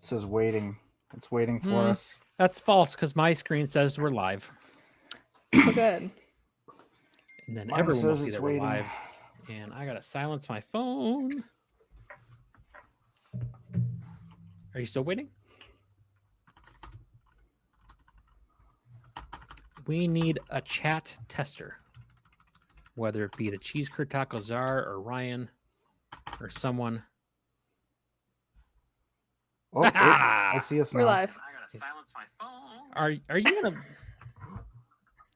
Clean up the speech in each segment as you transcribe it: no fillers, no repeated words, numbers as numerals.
says waiting. It's waiting for us. That's false because my screen says we're live. Oh, good. And then Mine everyone will says see it's that we're waiting. live. And I gotta silence my phone. Are you still waiting? We need a chat tester. Whether it be the Cheese Curd Taco Czar or Ryan or someone. Oh, wait, I see us now. We're live. I gotta silence my phone. Are you gonna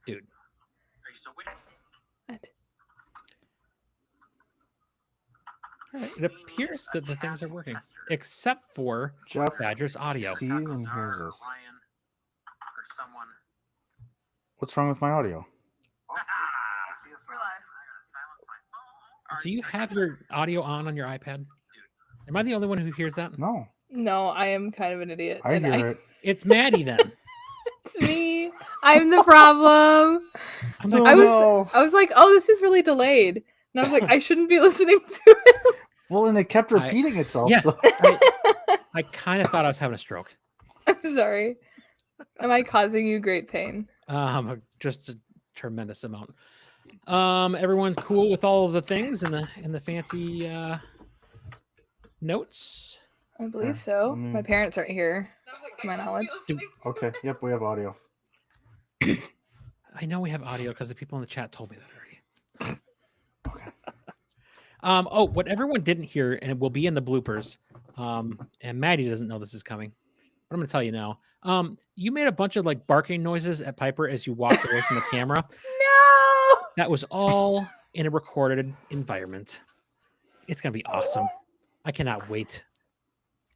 dude? Are you still waiting? What? All right, it appears that the things are working, except for Jeff Badger's audio. sees and hears us. What's wrong with my audio? We're live. Do you have your audio on your iPad? Am I the only one who hears that? No, No, I am kind of an idiot. I hear it. It's Maddie then. It's me. I'm the problem. I'm like, I no. was like, oh, this is really delayed. And I was like, I shouldn't be listening to it. Well, and it kept repeating itself. yeah. So. I kind of thought I was having a stroke. I'm sorry. Am I causing you great pain? Just a tremendous amount. Everyone's cool with all of the things and the fancy notes. I believe so. I mean- My parents aren't here, to my knowledge. Okay, yep, we have audio. I know we have audio because the people in the chat told me that already. Okay. Oh, what everyone didn't hear, and it will be in the bloopers. And Maddie doesn't know this is coming, but I'm gonna tell you now. You made a bunch of like barking noises at Piper as you walked away from the camera. No! That was all in a recorded environment. It's gonna be awesome. I cannot wait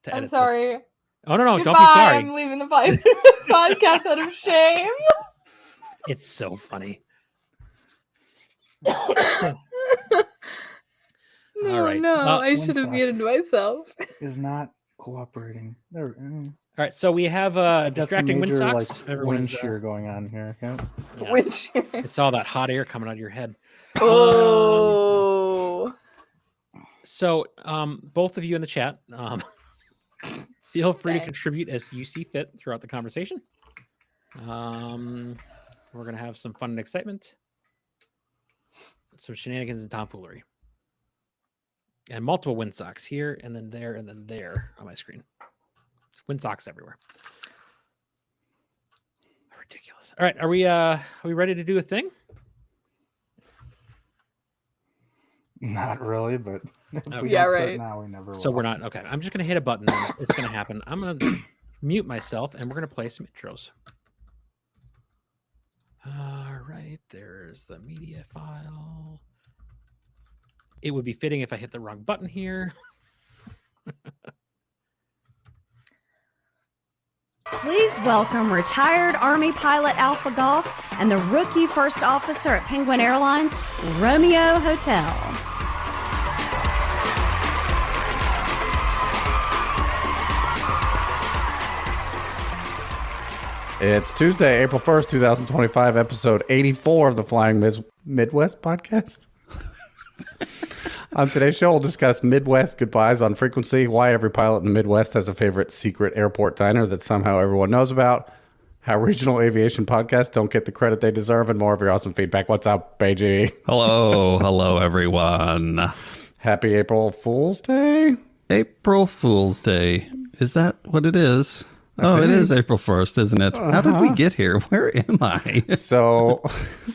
to I'm edit sorry. this. Oh no, Goodbye. don't be sorry. I'm leaving the this podcast out of shame. It's so funny. No, All right. no, I one should have sec. muted myself. Is not cooperating. There. All right, so we have Got some distracting wind major, socks. like, Everyone wind is, shear going on here. Yeah. yeah, Which it's all that hot air coming out of your head. oh, So, both of you in the chat, feel free to Thanks. contribute as you see fit throughout the conversation. We're gonna have some fun and excitement, some shenanigans and tomfoolery, and multiple wind socks here, and then there on my screen. Wind socks everywhere. Ridiculous. All right, are we ready to do a thing? Not really, but if we Yeah, don't start right. now, we never will. So we're not okay. I'm just gonna hit a button. And it's gonna happen. I'm gonna mute myself, and we're gonna play some intros. All right, there's the media file. It would be fitting if I hit the wrong button here. Please welcome retired Army pilot Alpha Golf and the rookie first officer at Penguin Airlines, Romeo Hotel. It's Tuesday, April 1st, 2025, episode 84 of the Flying Midwest podcast. On today's show, we'll discuss Midwest goodbyes on frequency, why every pilot in the Midwest has a favorite secret airport diner that somehow everyone knows about, how regional aviation podcasts don't get the credit they deserve, and more of your awesome feedback. What's up, BG? Hello, everyone. Happy April Fool's Day. April Fool's Day. Is that what it is? Oh, it is April 1st, isn't it? How did we get here? Where am I? So,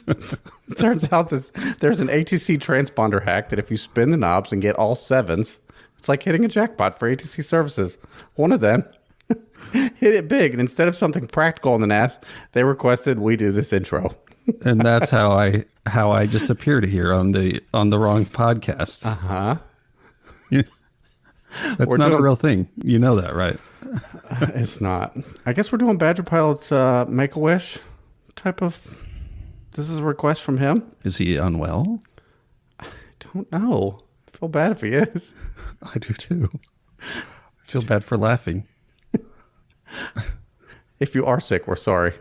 it turns out there's an ATC transponder hack that if you spin the knobs and get all sevens, it's like hitting a jackpot for ATC services. One of them hit it big, and instead of something practical in the NAS, they requested we do this intro. And that's how I just appeared here on the wrong podcast. Uh-huh. That's not a real thing. You know that, right? It's not. I guess we're doing Badger Pilot's Make-A-Wish type of... This is a request from him? Is he unwell? I don't know. I feel bad if he is. I do too. I feel bad for laughing. If you are sick, we're sorry.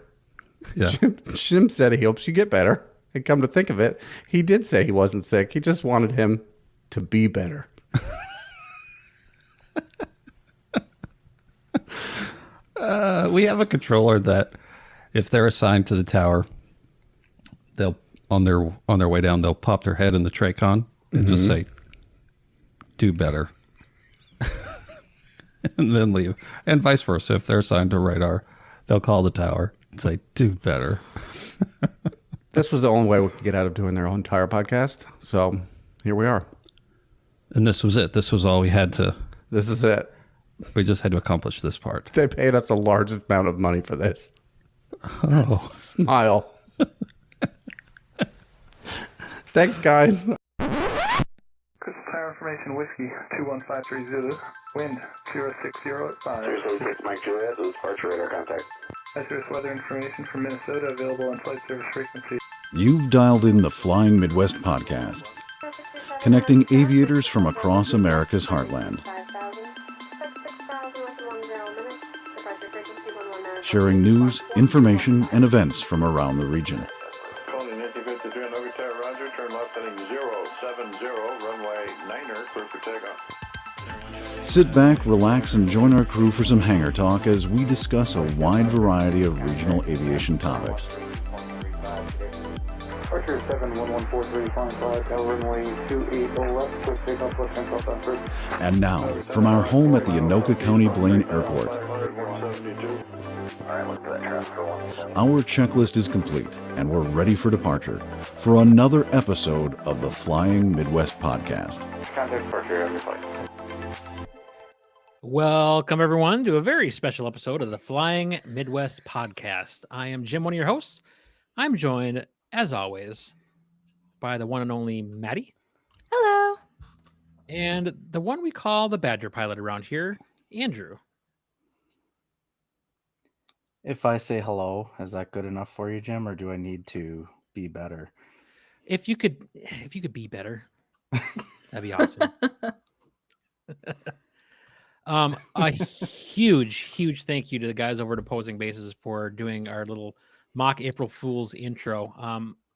Yeah. Jim said he hopes you get better. And come to think of it, he did say he wasn't sick. He just wanted him to be better. We have a controller that if they're assigned to the tower, they'll on their way down, they'll pop their head in the Tracon and just say, do better. And then leave. And vice versa. If they're assigned to radar, they'll call the tower and say, do better. This was the only way we could get out of doing their whole entire podcast. So here we are. And this was it. This was all we had to. This is it. We just had to accomplish this part. They paid us a large amount of money for this. Oh. Smile. Thanks, guys. Crystal Tower Information Whiskey 21530 Zulu. Wind 060 at 5. 076 Mike Juliet, this is departure radar contact. Hazardous weather information from Minnesota available on flight service frequency. You've dialed in the Flying Midwest podcast, connecting aviators from across America's heartland, sharing news, information, and events from around the region. Calling Nancy 53 on Oak Tower, Roger. Turn left heading 070, runway 9er, clear for takeoff. Sit back, relax, and join our crew for some hangar talk as we discuss a wide variety of regional aviation topics. Departure 71143, flying flag, runway 28 left, clear for takeoff, left hand southbound first. And now, from our home at the Anoka County Blaine Airport, our checklist is complete, and we're ready for departure for another episode of the Flying Midwest podcast. Contact departure on your flight. Welcome, everyone, to a very special episode of the Flying Midwest podcast. I am Jim, one of your hosts. I'm joined, as always, by the one and only Maddie. Hello. And the one we call the Badger pilot around here, Andrew. If I say hello, is that good enough for you, Jim, or do I need to be better? If you could be better, that'd be awesome. A huge thank you to the guys over at Opposing Bases for doing our little mock April Fool's intro.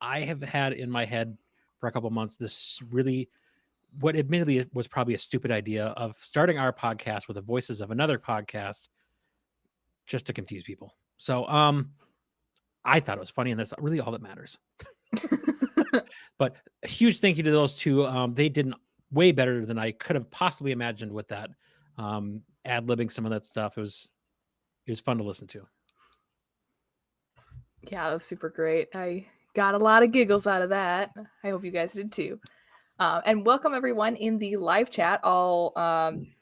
I have had in my head for a couple months this really, what admittedly was probably a stupid idea of starting our podcast with the voices of another podcast just to confuse people. So I thought it was funny, and that's really all that matters. But a huge thank you to those two. They did way better than I could have possibly imagined with that. Ad-libbing some of that stuff. It was fun to listen to. Yeah, that was super great. I got a lot of giggles out of that. I hope you guys did too. And welcome everyone in the live chat. All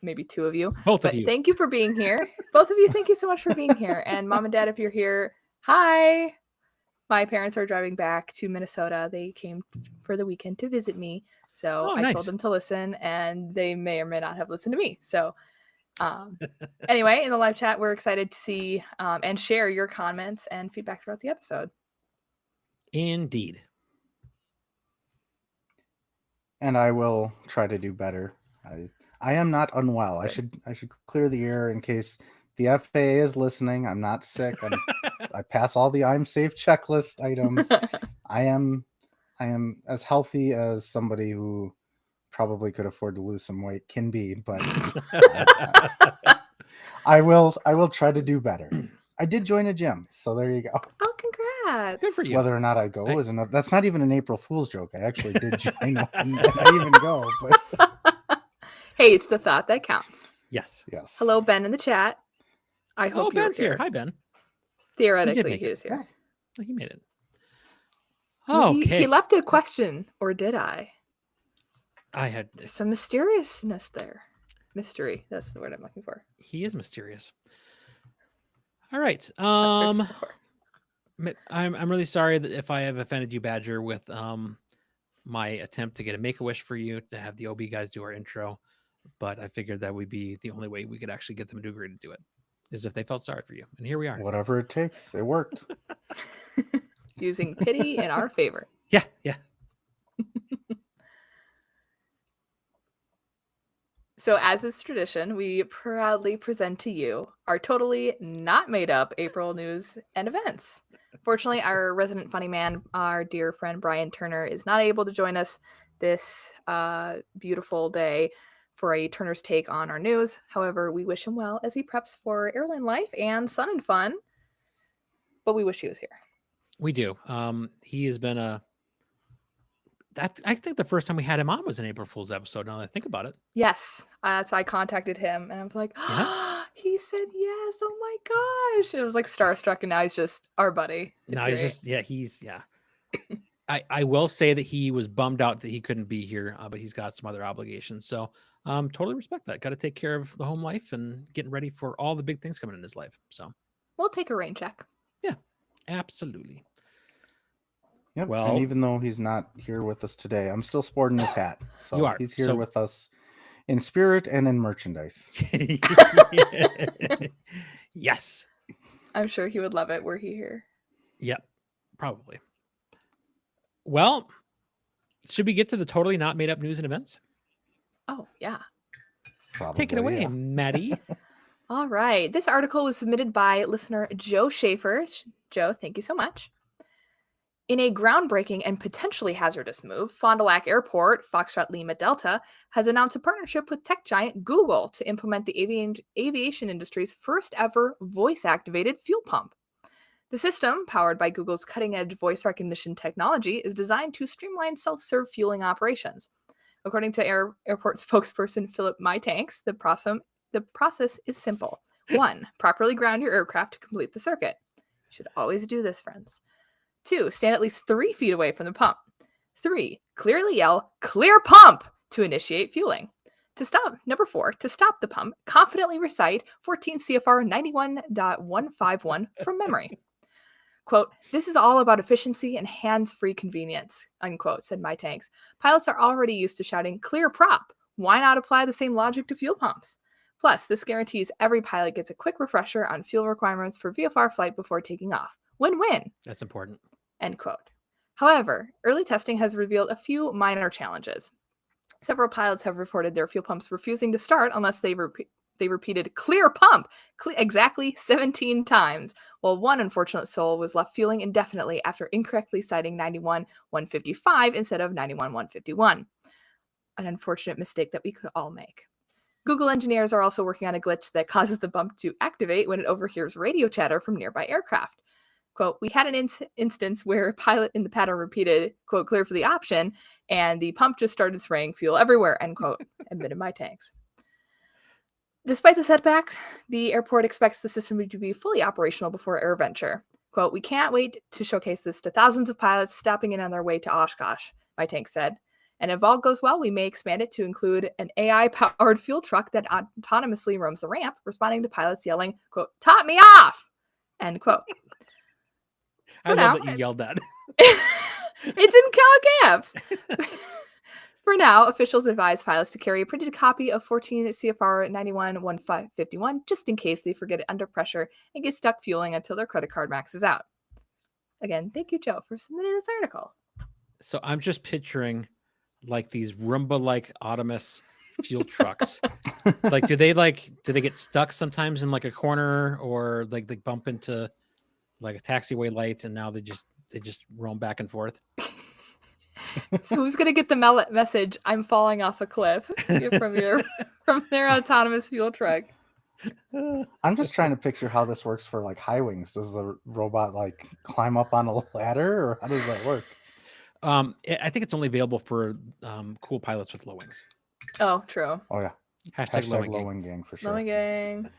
maybe two of you. Both of you. Thank you for being here. Both of you, thank you so much for being here. And Mom and Dad, if you're here, hi. My parents are driving back to Minnesota. They came for the weekend to visit me. So I told them to listen, and they may or may not have listened to me. So anyway, in the live chat, we're excited to see and share your comments and feedback throughout the episode. Indeed. And I will try to do better. I am not unwell. Good. I should clear the air in case the FAA is listening. I'm not sick. I pass all the I'm safe checklist items. I am as healthy as somebody who probably could afford to lose some weight can be, but I will try to do better. I did join a gym, so there you go. Oh, congrats. Good for you. Whether or not I go is enough. That's not even an April Fool's joke. I actually did join one, and I even go. But Hey, it's the thought that counts. Yes. yes. Hello, Ben in the chat. I hope you're Ben's here. Hi, Ben. Theoretically, make he it. is here. Oh, he made it. Well, Okay. He left a question, or did I? I had. Some mysteriousness there. Mystery. That's the word I'm looking for. He is mysterious. All right. That's first before. I'm really sorry that if I have offended you, Badger, with my attempt to get a Make-A-Wish for you to have the OB guys do our intro, but I figured that would be the only way we could actually get them to agree to do it, is if they felt sorry for you. And here we are. Whatever it takes. It worked. Using pity in our favor. Yeah. So, as is tradition, we proudly present to you our totally not made up April news and events. Fortunately, our resident funny man, our dear friend Brian Turner, is not able to join us this beautiful day for a Turner's take on our news. However, we wish him well as he preps for airline life and sun and fun. But we wish he was here. We do. He has been I think the first time we had him on was an April Fool's episode. Now that I think about it. Yes, so I contacted him and I was like, he said yes. Oh my gosh! And it was like starstruck, and now he's just our buddy. He's I will say that he was bummed out that he couldn't be here, but he's got some other obligations. So totally respect that. Got to take care of the home life and getting ready for all the big things coming in his life. So we'll take a rain check. Yeah, absolutely. Yep. Well, and even though he's not here with us today, I'm still sporting his hat. So he's here with us in spirit and in merchandise. Yes. I'm sure he would love it were he here. Yep, probably. Well, should we get to the totally not made up news and events? Oh, yeah. Probably, take it away, Maddie. All right. This article was submitted by listener Joe Schaefer. Joe, thank you so much. In a groundbreaking and potentially hazardous move, Fond du Lac Airport, Foxtrot Lima Delta, has announced a partnership with tech giant Google to implement the aviation industry's first ever voice-activated fuel pump. The system, powered by Google's cutting-edge voice recognition technology, is designed to streamline self-serve fueling operations. According to airport spokesperson Philip Mytanks, the process is simple. 1. Properly ground your aircraft to complete the circuit. You should always do this, friends. 2. Stand at least 3 feet away from the pump. 3. Clearly yell, "Clear pump!" to initiate fueling. Number 4, to stop the pump, confidently recite 14 CFR 91.151 from memory. Quote, "This is all about efficiency and hands-free convenience," unquote, said Mytanks. Pilots are already used to shouting, "Clear prop." Why not apply the same logic to fuel pumps? Plus, this guarantees every pilot gets a quick refresher on fuel requirements for VFR flight before taking off. Win-win. That's important. End quote. However, early testing has revealed a few minor challenges. Several pilots have reported their fuel pumps refusing to start unless they repeated "clear pump" exactly 17 times, while one unfortunate soul was left fueling indefinitely after incorrectly citing 91.155 instead of 91.151. An unfortunate mistake that we could all make. Google engineers are also working on a glitch that causes the pump to activate when it overhears radio chatter from nearby aircraft. Quote, "We had an instance where a pilot in the pattern repeated, quote, 'clear for the option,' and the pump just started spraying fuel everywhere," end quote, admitted Mytanks. Despite the setbacks, the airport expects the system to be fully operational before AirVenture. Quote, "We can't wait to showcase this to thousands of pilots stopping in on their way to Oshkosh," Mytanks said. "And if all goes well, we may expand it to include an AI-powered fuel truck that autonomously roams the ramp, responding to pilots yelling, quote, 'Top me off!' End quote." I love that you yelled that. It's in caps. For now, officials advise pilots to carry a printed copy of 14 CFR 91.151 just in case they forget it under pressure and get stuck fueling until their credit card maxes out. Again, thank you, Joe, for submitting this article. So I'm just picturing like these Roomba-like autonomous fuel trucks. Do they get stuck sometimes in like a corner, or like they bump into like a taxiway light and now they just roam back and forth? So who's gonna get the message, "I'm falling off a cliff," from their autonomous fuel truck? I'm just trying to picture how this works for like high wings. Does the robot like climb up on a ladder, or how does that work? I think it's only available for cool pilots with low wings. Oh, true. Oh yeah. Hashtag low wing gang for sure. Low wing gang.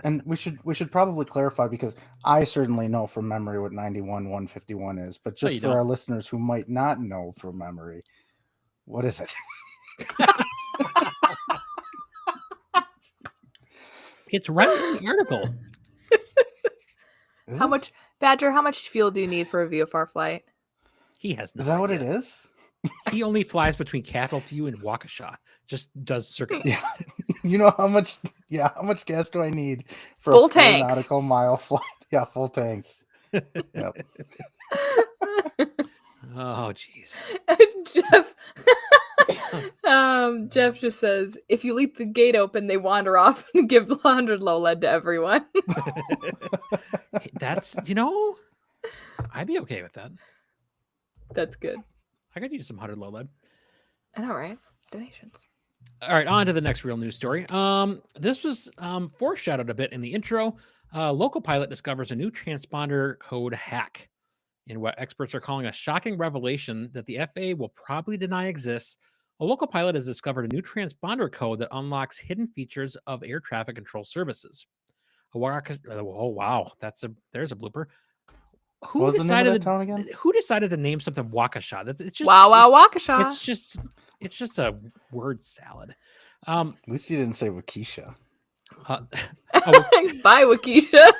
And we should probably clarify, because I certainly know from memory what 91.151 is, but just for our listeners who might not know from memory, what is it? It's right in the article. How much fuel do you need for a VFR flight? He has no Is that idea. what it is? He only flies between Capital View and Waukesha. Just does circuits. Yeah. You know how much gas do I need for full a tanks. nautical mile flight? Yeah, full tanks. Yep. Oh, jeez. Jeff just says, "If you leave the gate open, they wander off and give 100 low lead to everyone." That's, I'd be okay with that. That's good. I could use some 100 low lead. I know, right? Donations. All right, on to the next real news story. This was foreshadowed a bit in the intro. Local pilot discovers a new transponder code hack in what experts are calling a shocking revelation that the FAA will probably deny exists. A local pilot has discovered a new transponder code that unlocks hidden features of air traffic control services. Oh wow, there's a blooper. What was the name of that town again? Who decided to name something Waukesha? It's just Waukesha. It's just a word salad. At least you didn't say Waukesha. Bye, Waukesha.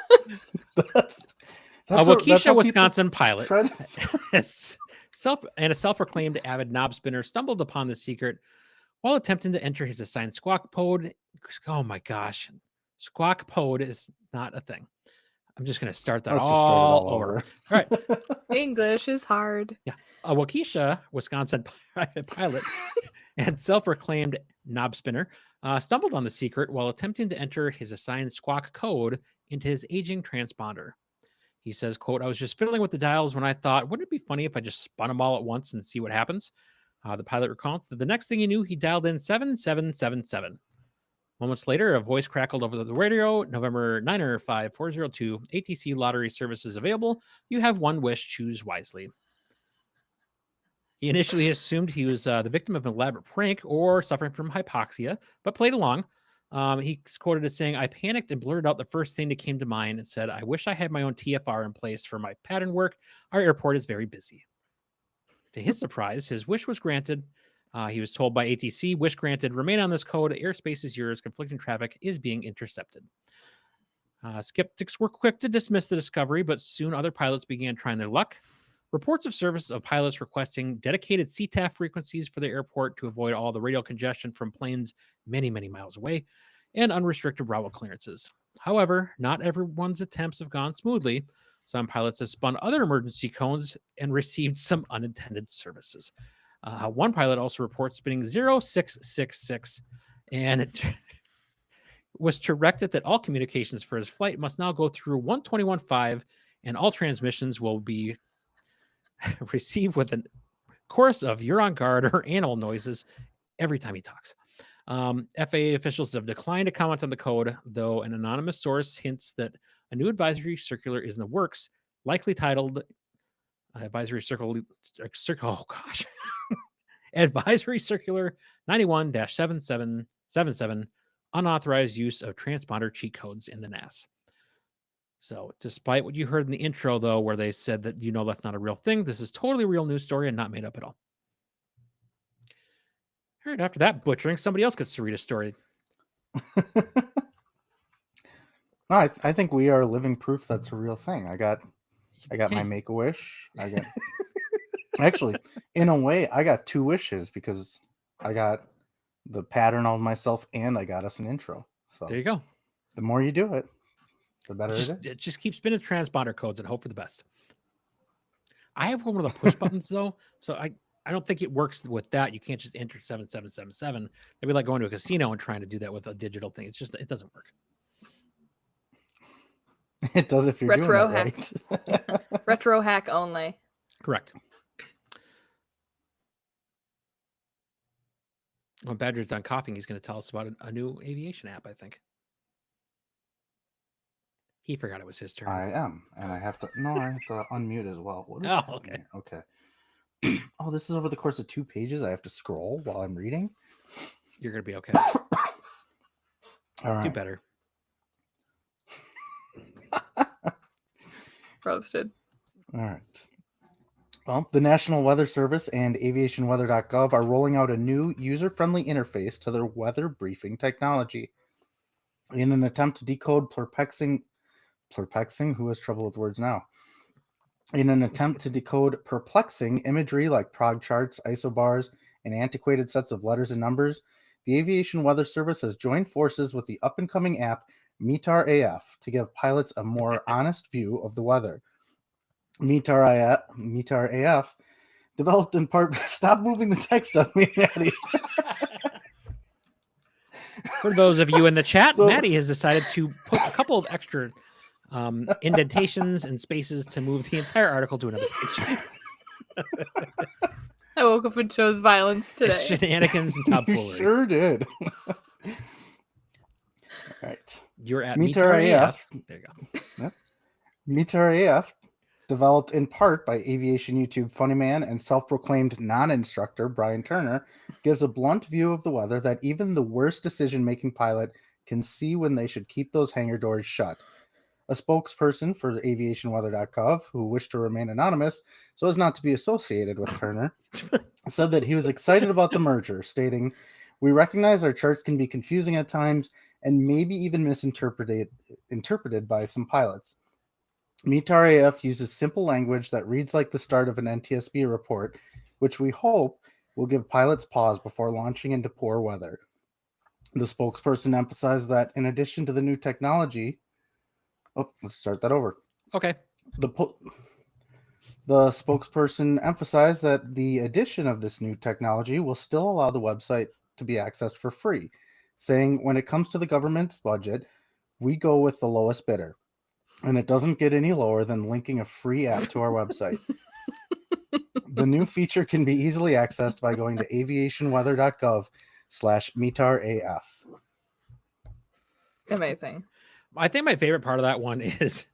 A Waukesha, Wisconsin pilot, a self-proclaimed avid knob spinner, stumbled upon the secret while attempting to enter his assigned squawk code. Oh my gosh, squawk code is not a thing. I'm just going to start that all over. All right. English is hard. Yeah. A Waukesha, Wisconsin private pilot and self-proclaimed knob spinner stumbled on the secret while attempting to enter his assigned squawk code into his aging transponder. He says, quote, "I was just fiddling with the dials when I thought, wouldn't it be funny if I just spun them all at once and see what happens?" The pilot recounts that the next thing he knew, he dialed in 7777. Moments later, a voice crackled over the radio. November 95402, ATC lottery services available. You have one wish, choose wisely. He initially assumed he was the victim of an elaborate prank or suffering from hypoxia, but played along. He's quoted as saying, "I panicked and blurted out the first thing that came to mind and said, I wish I had my own TFR in place for my pattern work. Our airport is very busy." To his surprise, his wish was granted. He was told by ATC, "Wish granted, remain on this code. Airspace is yours. Conflicting traffic is being intercepted." Skeptics were quick to dismiss the discovery, but soon other pilots began trying their luck. Reports of service of pilots requesting dedicated CTAF frequencies for the airport to avoid all the radio congestion from planes many, many miles away, and unrestricted route clearances. However, not everyone's attempts have gone smoothly. Some pilots have spun other emergency codes and received some unintended services. One pilot also reports spinning 0666 and it was directed that all communications for his flight must now go through 121.5 and all transmissions will be received with a chorus of "you're on guard" or animal noises every time he talks. FAA officials have declined to comment on the code, though an anonymous source hints that a new advisory circular is in the works, likely titled Advisory Circular 91-7777, unauthorized use of transponder cheat codes in the NAS. So despite what you heard in the intro, though, where they said that, that's not a real thing, this is totally a real news story and not made up at all. All right, after that butchering, somebody else gets to read a story. No, I think we are living proof that's a real thing. I got my Make-A-Wish. Actually, in a way, I got two wishes because I got the pattern on myself and I got us an intro. So there you go. The more you do it, the better it is. Just keep spinning transponder codes and hope for the best. I have one of the push buttons though, so I don't think it works with that. You can't just enter 7777. It'd be like going to a casino and trying to do that with a digital thing. It doesn't work. It does if you're retro doing it hack. Right. Retro hack only. Correct. When Badger's done coughing, he's going to tell us about a new aviation app, I think. He forgot it was his turn. I am, and I have to unmute as well. Okay. Okay. Oh, this is over the course of 2 pages. I have to scroll while I'm reading. You're going to be okay. All right. Do better. Roasted. All right. Well, the National Weather Service and aviationweather.gov are rolling out a new user-friendly interface to their weather briefing technology. In an attempt to decode perplexing, who has trouble with words now? In an attempt to decode perplexing imagery like prog charts, isobars, and antiquated sets of letters and numbers, the Aviation Weather Service has joined forces with the up-and-coming app METAR AF to give pilots a more honest view of the weather. METAR AF, developed in part... Stop moving the text on me, Maddie. For those of you in the chat, Maddie has decided to put a couple of extra indentations and spaces to move the entire article to another page. I woke up and chose violence today. It's shenanigans and tomfoolery. Sure did. All right. You're at Meter Meter AF. AF. There you go. Yep. Meter AF, developed in part by aviation YouTube funny man and self-proclaimed non-instructor Brian Turner, gives a blunt view of the weather that even the worst decision-making pilot can see when they should keep those hangar doors shut. A spokesperson for aviationweather.gov, who wished to remain anonymous so as not to be associated with Turner, said that he was excited about the merger, stating, "We recognize our charts can be confusing at times and maybe even interpreted by some pilots. Meter AF uses simple language that reads like the start of an NTSB report, which we hope will give pilots pause before launching into poor weather." The spokesperson emphasized that in addition to the new technology, let's start that over. Okay. The spokesperson emphasized that the addition of this new technology will still allow the website to be accessed for free, saying, "When it comes to the government's budget, we go with the lowest bidder. And it doesn't get any lower than linking a free app to our website. The new feature can be easily accessed by going to aviationweather.gov/meteraf." Amazing. I think my favorite part of that one is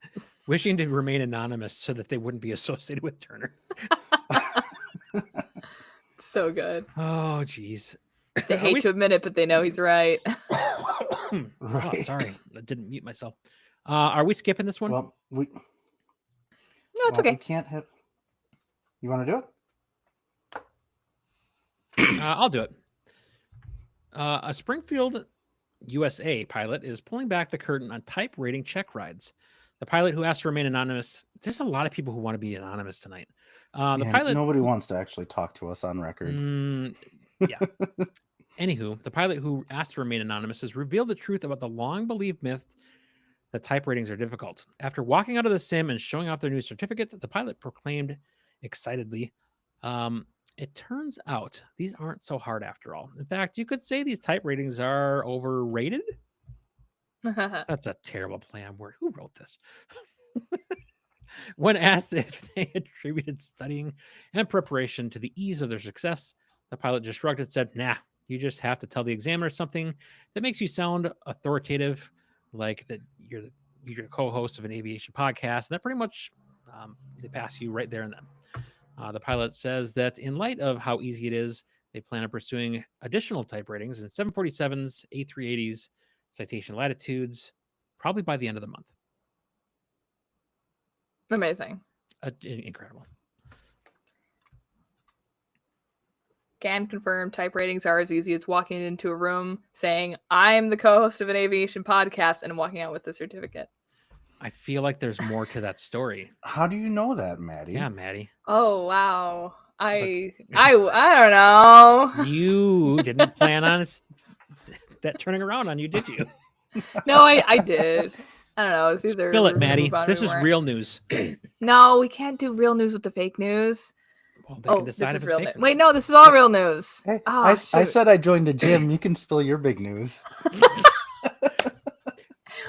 wishing to remain anonymous so that they wouldn't be associated with Turner. So good. Oh, geez. They hate to admit it, but they know he's right. Oh, sorry. I didn't mute myself. Are we skipping this one? Well, No, it's okay. We can't have. You want to do it? I'll do it. A Springfield, USA pilot is pulling back the curtain on type rating check rides. The pilot who asked to remain anonymous. There's a lot of people who want to be anonymous tonight. Nobody wants to actually talk to us on record. Yeah. Anywho, the pilot who asked to remain anonymous has revealed the truth about the long-believed myth that type ratings are difficult. After walking out of the sim and showing off their new certificate, the pilot proclaimed excitedly, "It turns out these aren't so hard after all. In fact, you could say these type ratings are overrated." That's a terrible play on word. Who wrote this? When asked if they attributed studying and preparation to the ease of their success, the pilot just shrugged and said, "Nah, you just have to tell the examiner something that makes you sound authoritative, like that you're the co-host of an aviation podcast." And that pretty much they pass you right there and then. The pilot says that in light of how easy it is, they plan on pursuing additional type ratings in 747s, A380s, citation latitudes, probably by the end of the month. Amazing. Incredible. Can confirm type ratings are as easy as walking into a room saying, "I'm the co-host of an aviation podcast," and walking out with the certificate. I feel like there's more to that story. How do you know that, Maddie? Yeah, Maddie. Oh, wow. I don't know. You didn't plan on that turning around on you, did you? No, I did. I don't know. It's either Spill it, Maddie. move on or This we is weren't. real news. No, we can't do real news with the fake news. Well, they can This decide is if it's real fake news. or Wait, no, this is all real news. Hey, Oh, I shoot. said I joined a gym. You can spill your big news.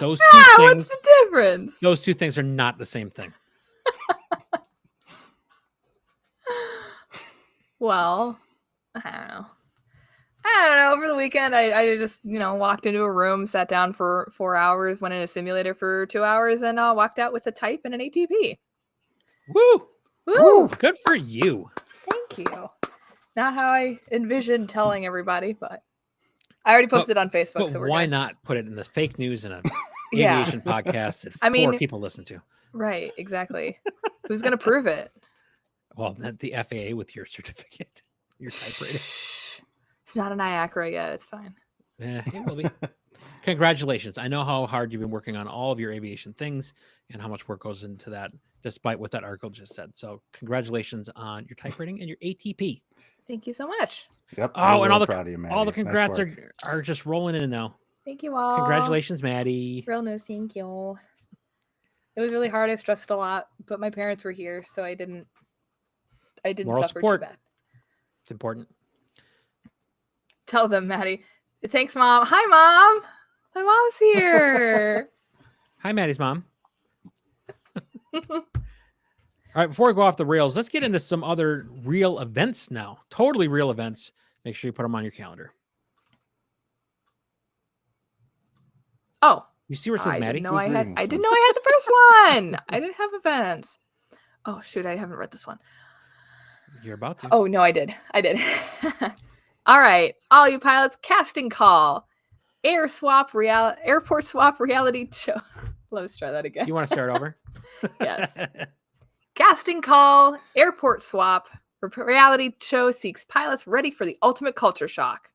Those Yeah, two what's things. the difference? Those two things are not the same thing. Well, I don't know. Over the weekend, I just, walked into a room, sat down for 4 hours, went in a simulator for 2 hours, and walked out with a type and an ATP. Woo! Woo! Good for you. Thank you. Not how I envisioned telling everybody, but I already posted on Facebook. But So we're why good. not put it in the fake news in a Yeah. aviation podcast that I mean- four people listen to? Right, exactly. Who's gonna prove it? Well, the FAA with your certificate, your type rating. It's not an IACRA yet. It's fine. Yeah, it will be. Congratulations. I know how hard you've been working on all of your aviation things and how much work goes into that, despite what that article just said. So congratulations on your type rating and your ATP. Thank you so much. Yep. Oh, we're and all real the proud of you, Maddie. all the Nice congrats work. are just rolling in now. Thank you all. Congratulations, Maddie. Real news. Thank you. It was really hard. I stressed a lot, but my parents were here, so I didn't Moral suffer support. too bad. It's important. Tell them, Maddie. Thanks, Mom. Hi, Mom. My mom's here. Hi, Maddie's mom. All right, before we go off the rails, let's get into some other real events now. Totally real events. Make sure you put them on your calendar. Oh, you see where it says Maddie? I didn't know I had the first one. I didn't have events. Oh shoot, I haven't read this one. You're about to. Oh no, I did. All right, all you pilots, casting call, airport swap reality show. Let's try that again. You want to start over? Yes. Casting call, airport swap reality show seeks pilots ready for the ultimate culture shock.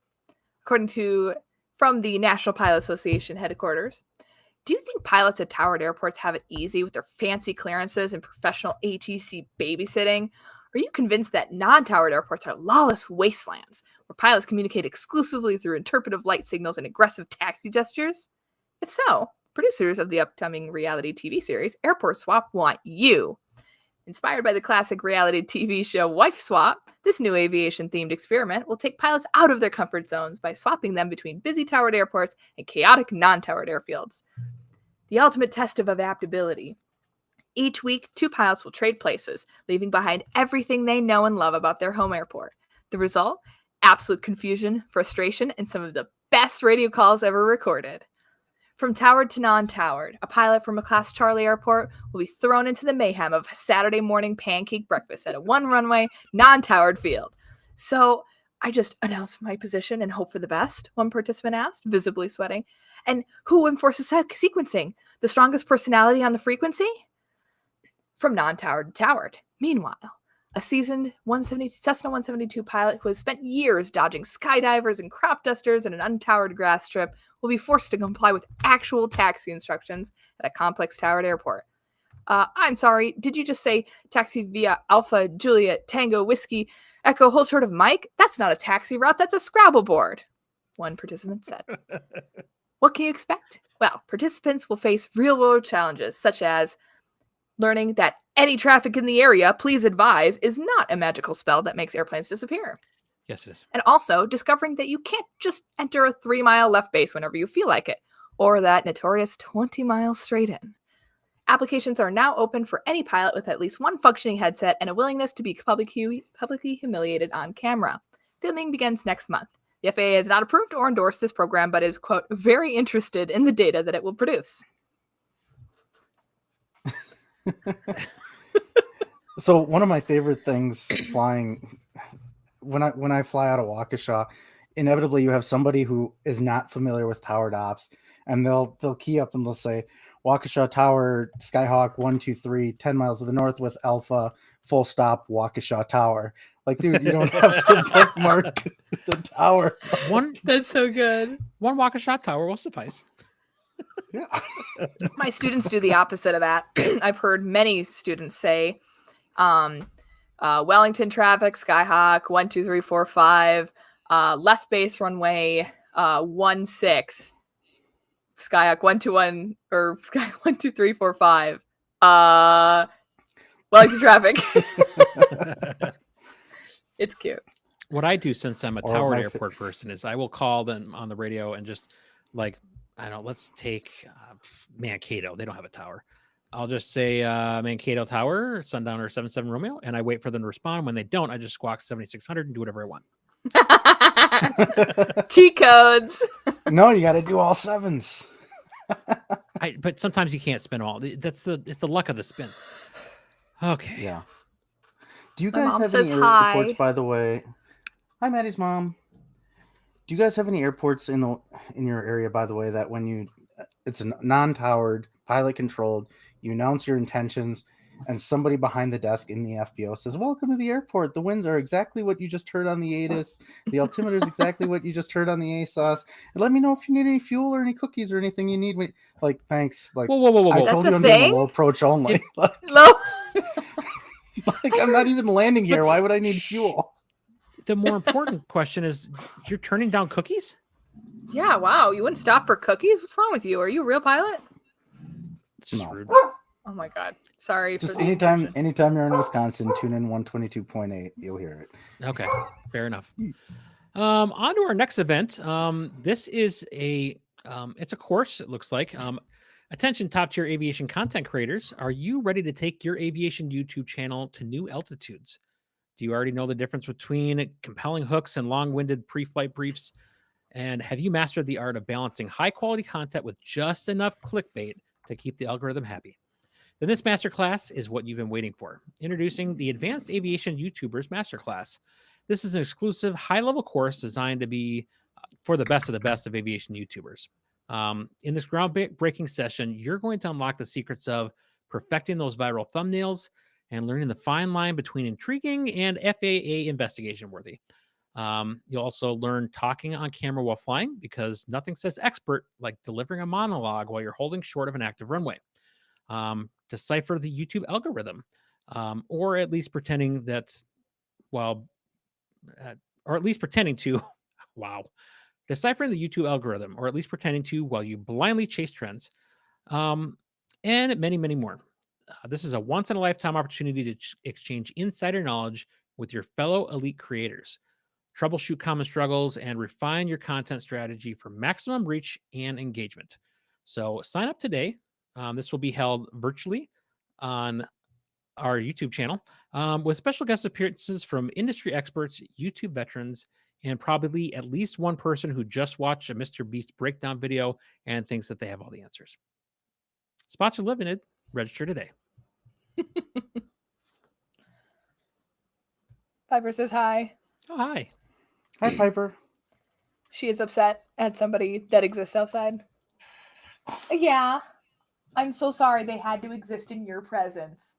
According to from the National Pilot Association headquarters. Do you think pilots at towered airports have it easy with their fancy clearances and professional ATC babysitting? Are you convinced that non-towered airports are lawless wastelands where pilots communicate exclusively through interpretive light signals and aggressive taxi gestures? If so, producers of the upcoming reality TV series Airport Swap want you. Inspired by the classic reality TV show Wife Swap, this new aviation-themed experiment will take pilots out of their comfort zones by swapping them between busy towered airports and chaotic non-towered airfields. The ultimate test of adaptability. Each week, 2 pilots will trade places, leaving behind everything they know and love about their home airport. The result? Absolute confusion, frustration, and some of the best radio calls ever recorded. From towered to non-towered, a pilot from a Class Charlie airport will be thrown into the mayhem of a Saturday morning pancake breakfast at a one-runway, non-towered field. So I just announce my position and hope for the best, one participant asked, visibly sweating. And who enforces sequencing? The strongest personality on the frequency? From non-towered to towered. Meanwhile, a seasoned Cessna 172 pilot who has spent years dodging skydivers and crop dusters at an untowered grass strip will be forced to comply with actual taxi instructions at a complex towered airport. I'm sorry, did you just say taxi via Alpha, Juliet, Tango, Whiskey, Echo, whole short of Mike? That's not a taxi route, that's a Scrabble board, one participant said. What can you expect? Well, participants will face real-world challenges, such as learning that any traffic in the area, please advise, is not a magical spell that makes airplanes disappear. Yes, it is. And also discovering that you can't just enter a 3-mile left base whenever you feel like it, or that notorious 20 miles straight in. Applications are now open for any pilot with at least one functioning headset and a willingness to be publicly humiliated on camera. Filming begins next month. The FAA has not approved or endorsed this program, but is, quote, very interested in the data that it will produce. So one of my favorite things flying, when I fly out of Waukesha, inevitably you have somebody who is not familiar with towered ops, and they'll key up and they'll say Waukesha Tower, Skyhawk 123, 10 miles to the north with Alpha, full stop, Waukesha Tower. Like, dude, you don't have to bookmark the tower. That's so good. One Waukesha Tower will suffice. Yeah. My students do the opposite of that. I've heard many students say, Wellington traffic, Skyhawk 12345, left base runway 16, Skyhawk 121 or Sky 12345. Wellington traffic. It's cute. What I do, since I'm a towered airport person, is I will call them on the radio and just like, I don't know, let's take Mankato. They don't have a tower. I'll just say Mankato Tower, Sundowner 77 Romeo, and I wait for them to respond. When they don't, I just squawk 7600 and do whatever I want. Cheat codes. No, you got to do all 7s. But sometimes you can't spin all. It's the luck of the spin. Okay. Yeah. Do you guys have says any airports, by the way? Hi, Maddie's mom. Do you guys have any airports in your area, by the way, that when it's a non-towered, pilot-controlled, you announce your intentions, and somebody behind the desk in the FBO says, "Welcome to the airport. The winds are exactly what you just heard on the ATIS. The altimeter is exactly what you just heard on the ASOS. And let me know if you need any fuel or any cookies or anything you need." Like, thanks. Like, whoa. I told you I'm doing a low approach only. Low. Like, I'm not even landing here. Why would I need fuel? The more important question is, you're turning down cookies? Yeah, wow. You wouldn't stop for cookies? What's wrong with you? Are you a real pilot? It's just rude. Oh my God. Sorry. Just anytime you're in Wisconsin, tune in 122.8. You'll hear it. Okay. Fair enough. On to our next event. This is it's a course, it looks like. Attention top tier aviation content creators. Are you ready to take your aviation YouTube channel to new altitudes? Do you already know the difference between compelling hooks and long-winded pre-flight briefs? And have you mastered the art of balancing high-quality content with just enough clickbait to keep the algorithm happy? Then this masterclass is what you've been waiting for. Introducing the Advanced Aviation YouTubers Masterclass. This is an exclusive high-level course designed to be for the best of aviation YouTubers. In this groundbreaking session, you're going to unlock the secrets of perfecting those viral thumbnails and learning the fine line between intriguing and FAA investigation worthy. You'll also learn talking on camera while flying, because nothing says expert like delivering a monologue while you're holding short of an active runway. Decipher the YouTube algorithm, or at least pretending that, or at least pretending to, wow. Deciphering the YouTube algorithm, or at least pretending to, while you blindly chase trends, and many, many more. This is a once-in-a-lifetime opportunity to exchange insider knowledge with your fellow elite creators, troubleshoot common struggles, and refine your content strategy for maximum reach and engagement. So sign up today. This will be held virtually on our YouTube channel, with special guest appearances from industry experts, YouTube veterans, and probably at least one person who just watched a Mr. Beast breakdown video and thinks that they have all the answers. Spots are limited. Register today. Piper says hi. Oh, hi. Hi, Piper. She is upset at somebody that exists outside. Yeah. I'm so sorry they had to exist in your presence.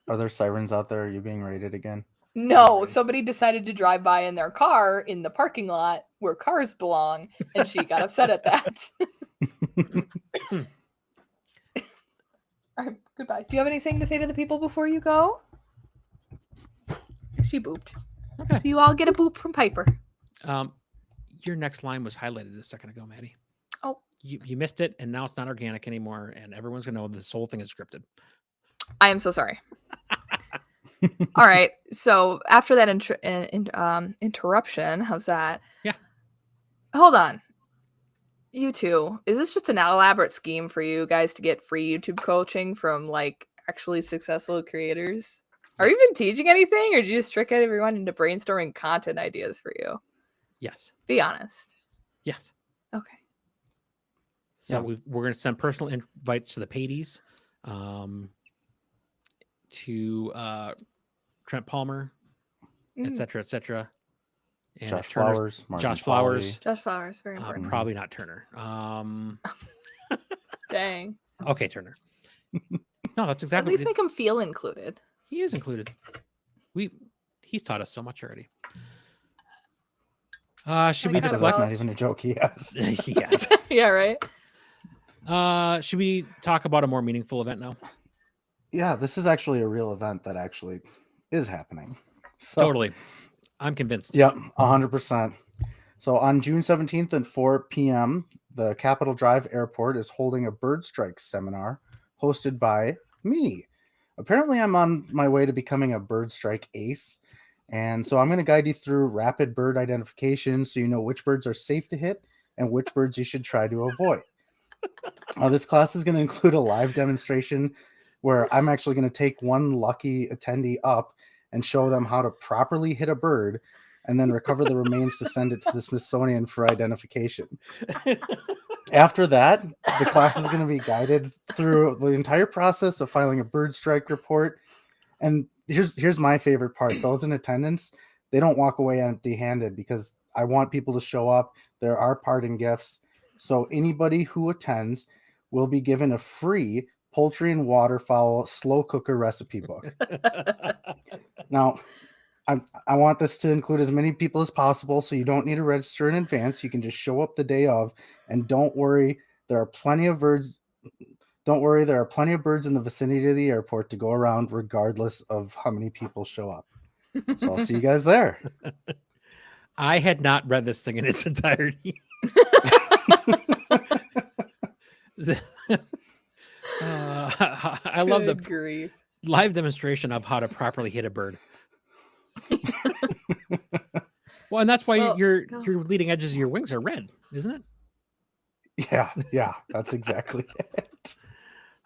Are there sirens out there? Are you being raided again? No, somebody decided to drive by in their car in the parking lot where cars belong, and she got upset at that. All right, goodbye. Do you have anything to say to the people before you go? She booped. Okay. So you all get a boop from Piper. Your next line was highlighted a second ago, Maddie. Oh. You missed it, and now it's not organic anymore, and everyone's going to know this whole thing is scripted. I am so sorry. All right. So after that interruption, how's that? Yeah. Hold on. You two, is this just an elaborate scheme for you guys to get free YouTube coaching from like actually successful creators? Are you even teaching anything, or do you just trick everyone into brainstorming content ideas for you? Yes. Be honest. Yes. Okay. So we're going to send personal invites to the Padies, to Trent Palmer, et cetera, and Josh Flowers, Josh Flowers, very important. probably not Turner. Dang. Okay, Turner. No, that's exactly. At least make him feel included. He is included. He's taught us so much already. Should we That's deflect? not even a joke. He has. He has. Yeah, right. Should we talk about a more meaningful event now? Yeah, this is actually a real event that actually is happening. So, Totally. I'm convinced. Yep, 100%. So on June 17th at 4 p.m., the Capitol Drive Airport is holding a bird strike seminar hosted by me. Apparently, I'm on my way to becoming a bird strike ace. And so I'm going to guide you through rapid bird identification so you know which birds are safe to hit and which birds you should try to avoid. This class is going to include a live demonstration where I'm actually going to take one lucky attendee up and show them how to properly hit a bird and then recover the remains to send it to the Smithsonian for identification. After that, the class is going to be guided through the entire process of filing a bird strike report. And here's my favorite part. Those in attendance, they don't walk away empty-handed because I want people to show up. There are parting gifts. So anybody who attends will be given a free poultry and waterfowl slow cooker recipe book. Now, I want this to include as many people as possible, so you don't need to register in advance. You can just show up the day of, and don't worry, there are plenty of birds. Don't worry, there are plenty of birds in the vicinity of the airport to go around, regardless of how many people show up. So I'll see you guys there. I had not read this thing in its entirety. I love the grief. Live demonstration of how to properly hit a bird. Well, and that's why your leading edges of your wings are red, isn't it? Yeah, that's exactly it.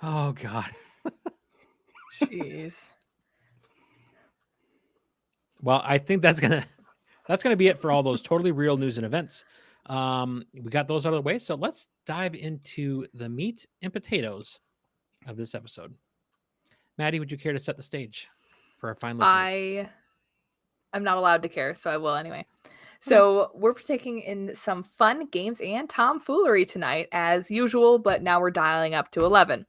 Oh God. Jeez. Well, I think that's gonna be it for all those totally real news and events. We got those out of the way, so let's dive into the meat and potatoes of this episode. Maddie, would you care to set the stage for our fine listeners? I'm not allowed to care, so I will anyway. So we're partaking in some fun games and tomfoolery tonight, as usual, but now we're dialing up to 11.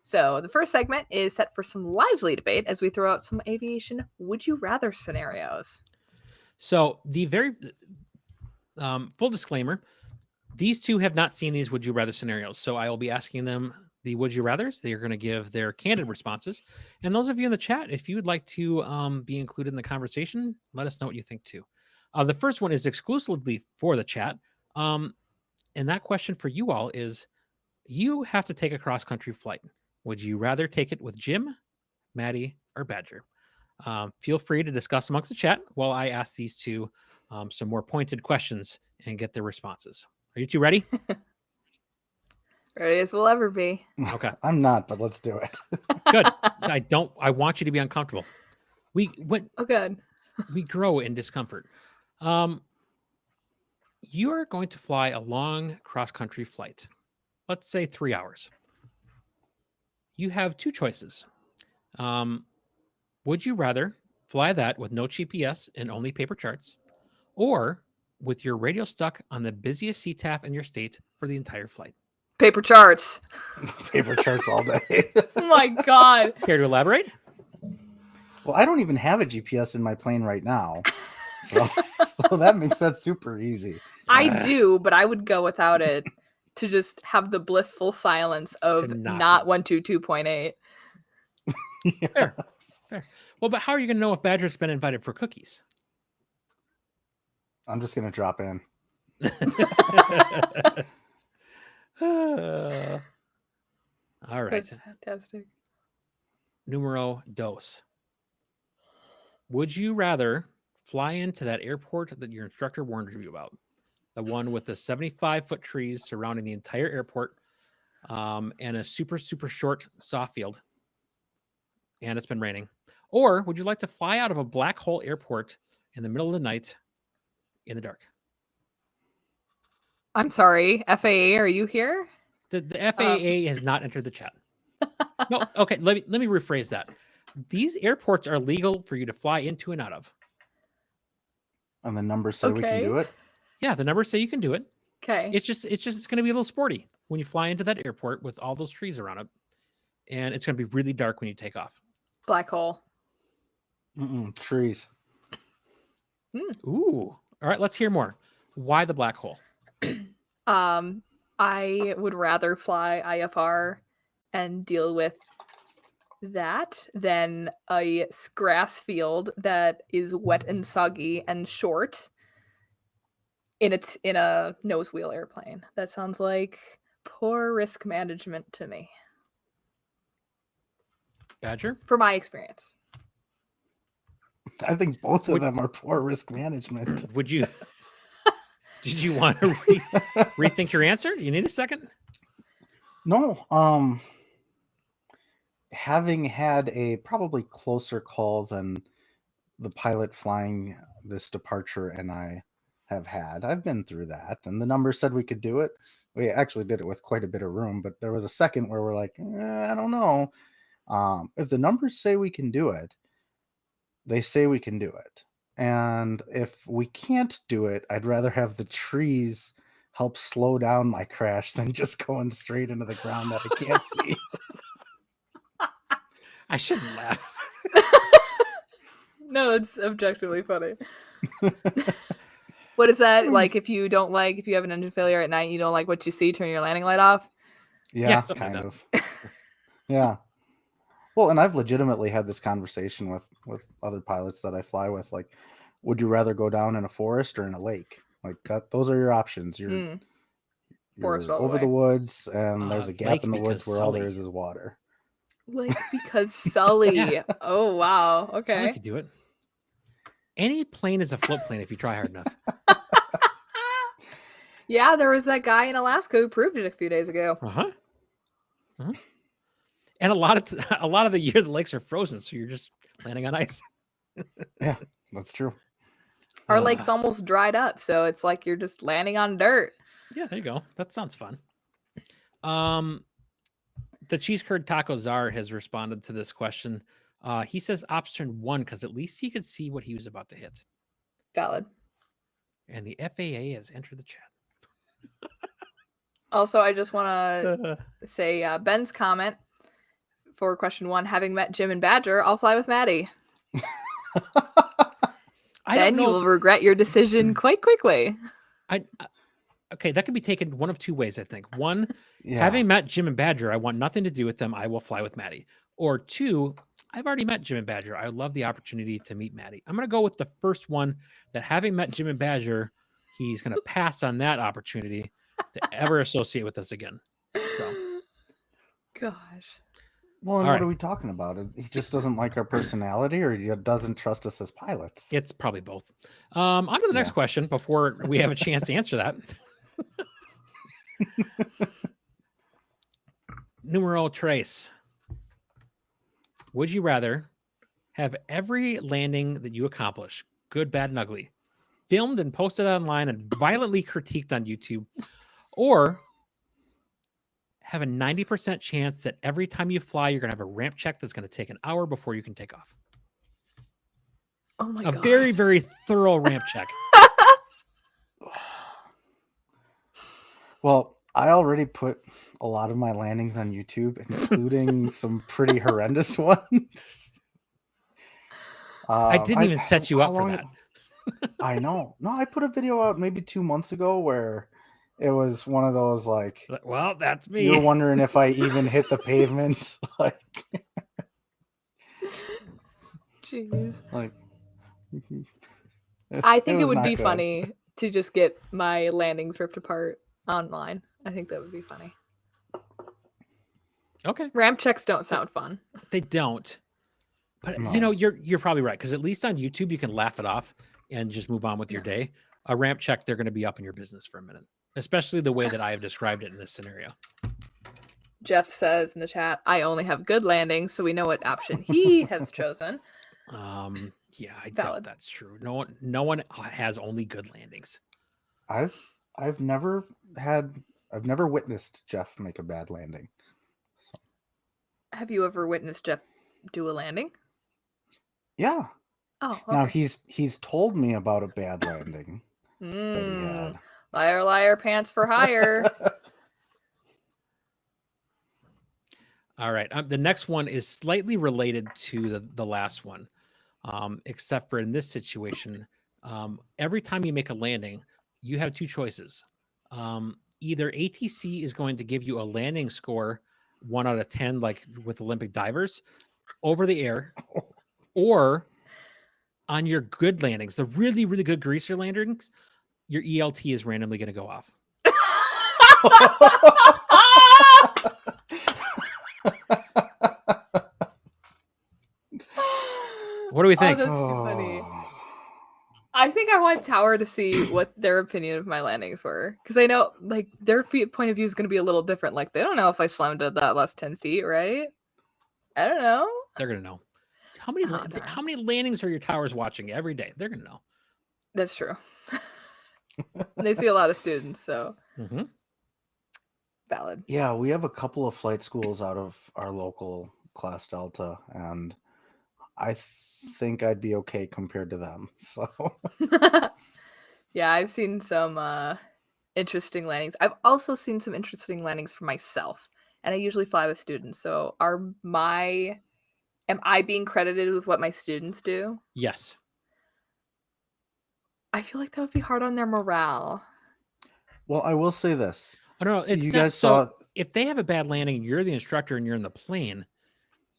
So the first segment is set for some lively debate as we throw out some aviation would you rather scenarios. So the very full disclaimer, these two have not seen these would you rather scenarios. So I will be asking them the would you rathers. They are going to give their candid responses. And those of you in the chat, if you would like to be included in the conversation, let us know what you think too. The first one is exclusively for the chat. And that question for you all is, you have to take a cross-country flight. Would you rather take it with Jim, Maddie, or Badger? Feel free to discuss amongst the chat while I ask these two some more pointed questions and get their responses. Are you two ready? Ready as we'll ever be. Okay. I'm not, but let's do it. Good. I want you to be uncomfortable. Oh, good. We grow in discomfort. You are going to fly a long cross-country flight. Let's say 3 hours. You have two choices. Would you rather fly that with no GPS and only paper charts, or with your radio stuck on the busiest CTAF in your state for the entire flight? Paper charts. Paper charts all day. Oh my God. Care to elaborate? Well, I don't even have a GPS in my plane right now. So that makes that super easy. I do, but I would go without it to just have the blissful silence of not 122.8. Yeah. Fair. Well, but how are you going to know if Badger's been invited for cookies? I'm just going to drop in. All right. That's fantastic. Numero dos. Would you rather fly into that airport that your instructor warned you about? The one with the 75-foot trees surrounding the entire airport, and a super, super short soft field, and it's been raining. Or would you like to fly out of a black hole airport in the middle of the night in the dark? I'm sorry, FAA, are you here? The FAA has not entered the chat. No, okay, let me rephrase that. These airports are legal for you to fly into and out of. And the numbers say we can do it? Yeah, the numbers say you can do it. Okay. It's going to be a little sporty when you fly into that airport with all those trees around it. And it's going to be really dark when you take off. Black hole. Trees. Ooh. All right, let's hear more. Why the black hole? I would rather fly IFR and deal with that than a grass field that is wet and soggy and short in a nose wheel airplane. That sounds like poor risk management to me. Badger? For my experience. I think both of them are poor risk management. Would you? Did you want to rethink your answer? You need a second? No. Having had a probably closer call than the pilot flying this departure and I have had, I've been through that, and the numbers said we could do it. We actually did it with quite a bit of room, but there was a second where we're like, I don't know. If the numbers say we can do it, they say we can do it. And if we can't do it, I'd rather have the trees help slow down my crash than just going straight into the ground that I can't see. I shouldn't laugh. No, it's objectively funny. What is that? Like if you have an engine failure at night, you don't like what you see, turn your landing light off? Yeah, kind of. Yeah. Well, and I've legitimately had this conversation with other pilots that I fly with. Like, would you rather go down in a forest or in a lake? Like that, those are your options. You're forest all over the the woods, and there's a gap in the woods where all there Sully. is water. Like because Sully. Yeah. Oh wow. Okay. Sully could do it. Any plane is a float plane if you try hard enough. Yeah, there was that guy in Alaska who proved it a few days ago. And a lot of the year the lakes are frozen, so you're just landing on ice. Yeah, that's true. Our lake's almost dried up, so it's like you're just landing on dirt. Yeah, there you go. That sounds fun. The cheese curd taco czar has responded to this question. He says option 1 because at least he could see what he was about to hit. Valid. And the FAA has entered the chat. Also, I just want to say Ben's comment for question 1: having met Jim and Badger, I'll fly with Maddie. Then you will regret your decision quite quickly. Okay, that could be taken one of two ways, I think. One, having met Jim and Badger, I want nothing to do with them. I will fly with Maddie. Or two, I've already met Jim and Badger. I would love the opportunity to meet Maddie. I'm going to go with the first one, that having met Jim and Badger, he's going to pass on that opportunity to ever associate with us again. So, gosh. Well, and what are we talking about? He just doesn't like our personality, or he doesn't trust us as pilots? It's probably both. On to the next question before we have a chance to answer that. Numero Trace. Would you rather have every landing that you accomplish, good, bad, and ugly, filmed and posted online and violently critiqued on YouTube, or have a 90% chance that every time you fly, you're going to have a ramp check that's going to take an hour before you can take off? Oh my God. A very, very thorough ramp check. Well, I already put a lot of my landings on YouTube, including some pretty horrendous ones. I didn't even set you up for that. I know. No, I put a video out maybe 2 months ago where it was one of those like, well, that's me. You're wondering if I even hit the pavement. Like, jeez. Like, I think it would be funny to just get my landings ripped apart online. I think that would be funny. Okay. Ramp checks don't sound fun. They don't. But you know, you're probably right, because at least on YouTube you can laugh it off and just move on with your day. A ramp check, they're going to be up in your business for a minute, especially the way that I have described it in this scenario. Jeff says in the chat, I only have good landings, so we know what option he has chosen. Yeah, I doubt that's true. No one has only good landings. I've never witnessed Jeff make a bad landing. So. Have you ever witnessed Jeff do a landing? Yeah. Oh, okay. Now he's told me about a bad landing that he had. Liar, liar, pants for hire. All right. The next one is slightly related to the last one, except for in this situation, every time you make a landing, you have two choices. Either ATC is going to give you a landing score 1 out of 10, like with Olympic divers, over the air, or on your good landings, the really, really good greaser landings, your ELT is randomly going to go off. What do we think? Oh, that's too funny. I think I want Tower to see what their opinion of my landings were, because I know like their point of view is going to be a little different. Like they don't know if I slammed at that last 10 feet, right? I don't know. They're going to know. How many landings are your towers watching every day? They're going to know. That's true. They see a lot of students, so valid. Yeah, we have a couple of flight schools out of our local class Delta, and I think I'd be okay compared to them. So yeah, I've seen some interesting landings. I've also seen some interesting landings for myself, and I usually fly with students. So am I being credited with what my students do? Yes. I feel like that would be hard on their morale. Well, I will say this. I don't know. It's you not, guys saw if they have a bad landing and you're the instructor and you're in the plane,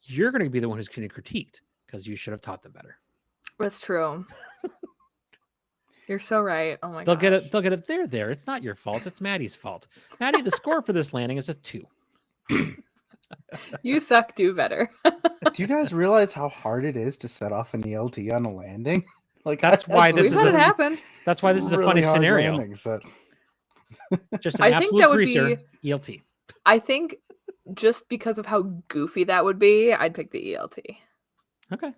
you're going to be the one who's getting critiqued because you should have taught them better. That's true. You're so right. Oh my god. They'll get it. They're there. It's not your fault. It's Maddie's fault. Maddie, the score for this landing is a 2. You suck. Do better. Do you guys realize how hard it is to set off an ELT on a landing? Like that's why this is happen. That's why this is a funny scenario. Just an absolute greaser ELT. I think just because of how goofy that would be, I'd pick the ELT. Okay.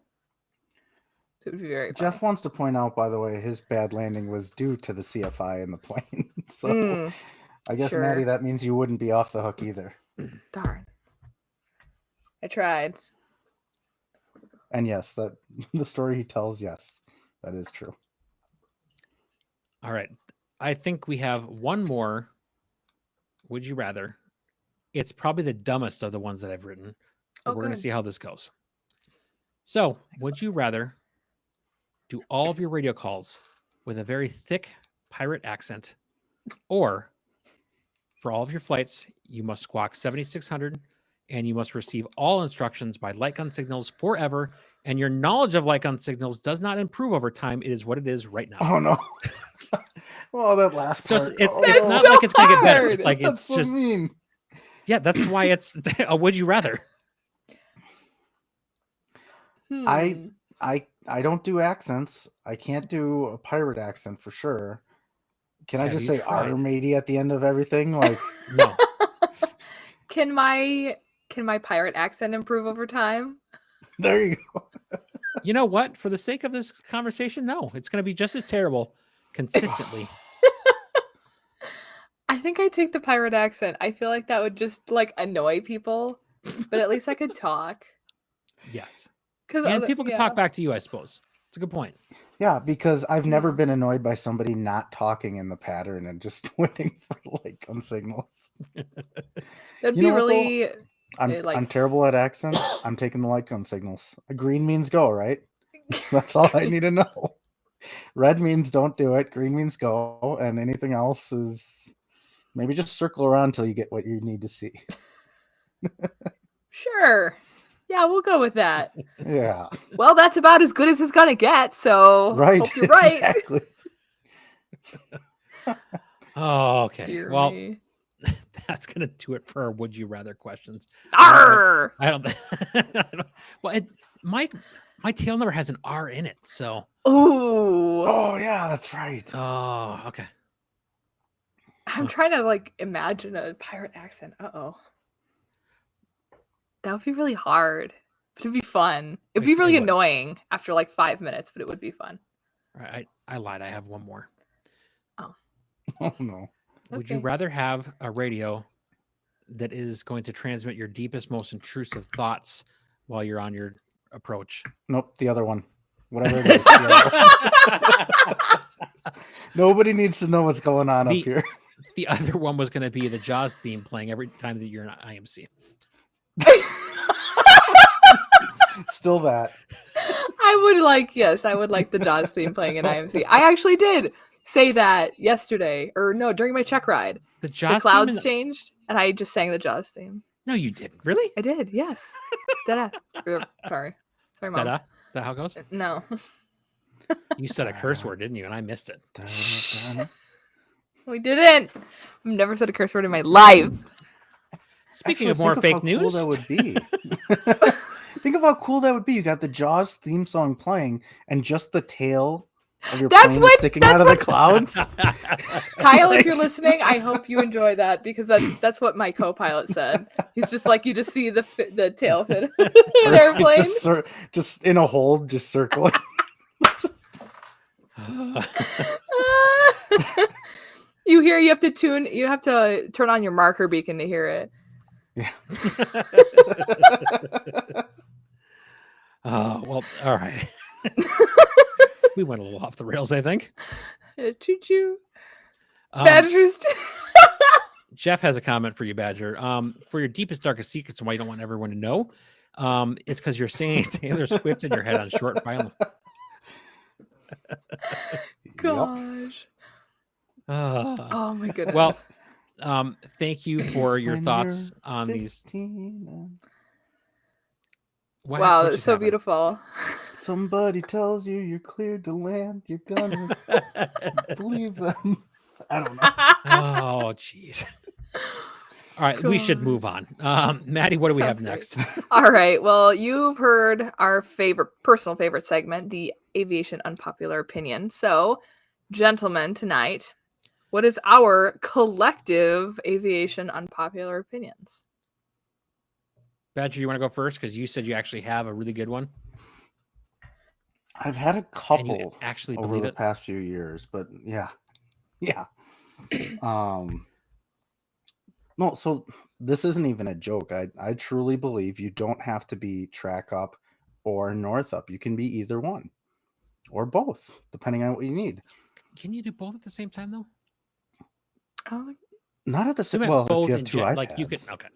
So it would be very Jeff funny. wants to point out, by the way, his bad landing was due to the CFI in the plane. So Mm, I guess, sure. Maddie, that means you wouldn't be off the hook either. Darn. I tried. And yes, that the story he tells, yes, that is true. All right. I think we have one more. Would you rather? It's probably the dumbest of the ones that I've written. But we're going to good. see how this goes. So, would you rather do all of your radio calls with a very thick pirate accent, or for all of your flights, you must squawk 7600 and you must receive all instructions by light gun signals forever, and your knowledge of light gun signals does not improve over time. It is what it is right now. Oh no. Well, that last part. Just it's That's not so like it's going to get better. It's hard. like That's it's so just mean. yeah, that's why it's a would you rather. Hmm. I don't do accents. I can't do a pirate accent for sure. Can I Have just you say tried? "our matey" at the end of everything? Like, No. Can my pirate accent improve over time? there you go. You know what? For the sake of this conversation, no. It's going to be just as terrible consistently. I think I take the pirate accent. I feel like that would just like annoy people, but at least I could talk. Yes. Because And people can talk back to you, I suppose. It's a good point. Yeah, because I've never Yeah. been annoyed by somebody not talking in the pattern and just waiting for light gun signals. That'd You be know what, though? really. I'm like- terrible at accents. I'm taking the light gun signals. A green means go, right? That's all I need to know. Red means don't do it. Green means go, and anything else is maybe just circle around until you get what you need to see. Sure. Yeah, we'll go with that. Yeah, Well, that's about as good as it's gonna get. So right. hope you're right. Exactly. Oh, okay. Dear well, me. that's going to do it for our would you rather questions. Arr! I don't. Well, my tail number has an R in it, so. Ooh. Oh yeah, that's right. Oh, okay. I'm trying to like imagine a pirate accent. Uh-oh. That would be really hard. But it'd be fun. It'd be It really would. annoying after like 5 minutes, but it would be fun. All right, I lied. I have one more. Oh no. Would you Okay. rather have a radio that is going to transmit your deepest, most intrusive thoughts while you're on your approach? Nope, the other one. Whatever it is. the other one. Nobody needs to know what's going on The- up here. The other one was going to be the Jaws theme playing every time that you're in IMC. Still that. I would like the Jaws theme playing in IMC. I actually did say that yesterday, or no, during my check ride. The The Jaws clouds theme. changed, and I just sang the Jaws theme. No, you didn't. Really? I did, yes. Da-da. Sorry, Mom. Ta-da? Is that how it goes? No. You said a curse word, didn't you? And I missed it. We didn't. I've never said a curse word in my life. Speaking Actually, of more think fake how news, cool that would be. Think of how cool that would be. You got the Jaws theme song playing, and just the tail of your That's plane what- sticking that's out of what- the clouds. Kyle, if you're listening, I hope you enjoy that because that's what my co-pilot said. He's just like, you just see the tail fit of an airplane. Just in a hold, just circling. You have to turn on your marker beacon to hear it. oh well, all right. We went a little off the rails, I think. Choo choo. Um, Badgers. Jeff has a comment for you, Badger. For your deepest, darkest secrets and why you don't want everyone to know, it's because you're singing Taylor Swift in your head on short violin. Gosh. Oh my goodness. Well, thank you for your When thoughts you're on these. 15 What- wow, what that's just so happened? beautiful. somebody tells you you're cleared to land, you're gonna believe them. I don't know. Oh, jeez. All right, we should move on. Maddie, what do we have Sounds great. next? All right. Well, you've heard our personal favorite segment, the aviation unpopular opinion. So, gentlemen, tonight, what is our collective aviation unpopular opinions? Badger, you want to go first? Because you said you actually have a really good one. I've had a couple actually over believe the it? past few years, but yeah. No, so this isn't even a joke. I truly believe you don't have to be track up or north up. You can be either one or both, depending on what you need. Can you do both at the same time, though? Not at the same. meant Well, if both you have in two gen- iPads, like you could. Okay,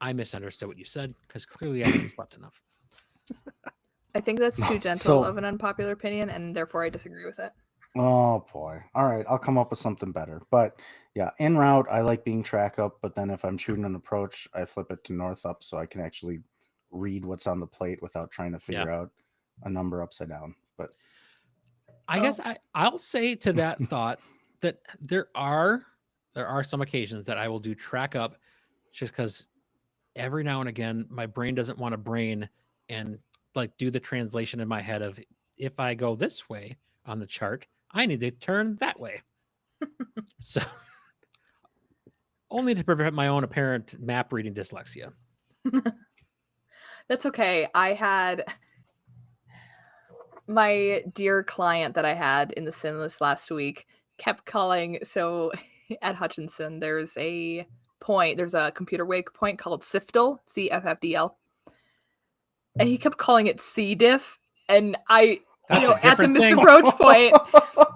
I misunderstood what you said because clearly I haven't slept enough. I think that's too gentle of an unpopular opinion, and therefore I disagree with it. Oh boy. All right, I'll come up with something better. But yeah, en route I like being track up, but then if I'm shooting an approach, I flip it to north up so I can actually read what's on the plate without trying to figure out a number upside down. But I guess I'll say to that thought that there are some occasions that I will do track up just because every now and again my brain doesn't want to brain and like do the translation in my head of if I go this way on the chart, I need to turn that way. So only to prevent my own apparent map reading dyslexia. That's okay. I had my dear client that I had in the sim list last week kept calling. So at Hutchinson, there's a computer waypoint called CFDL, CFFDL. And he kept calling it C-diff. And I, at the missed approach point,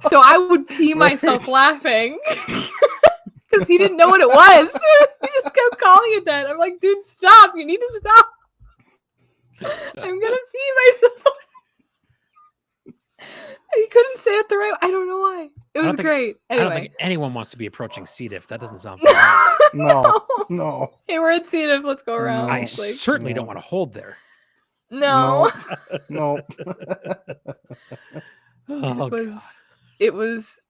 so I would pee myself laughing because he didn't know what it was. He just kept calling it that. I'm like, dude, stop. You need to stop. I'm going to pee myself. He couldn't say it the right way. I don't know why. It was great. Anyway. I don't think anyone wants to be approaching C-diff. That doesn't sound fun. No. Hey, we're at C-diff. Let's go around. I certainly don't want to hold there. No. It was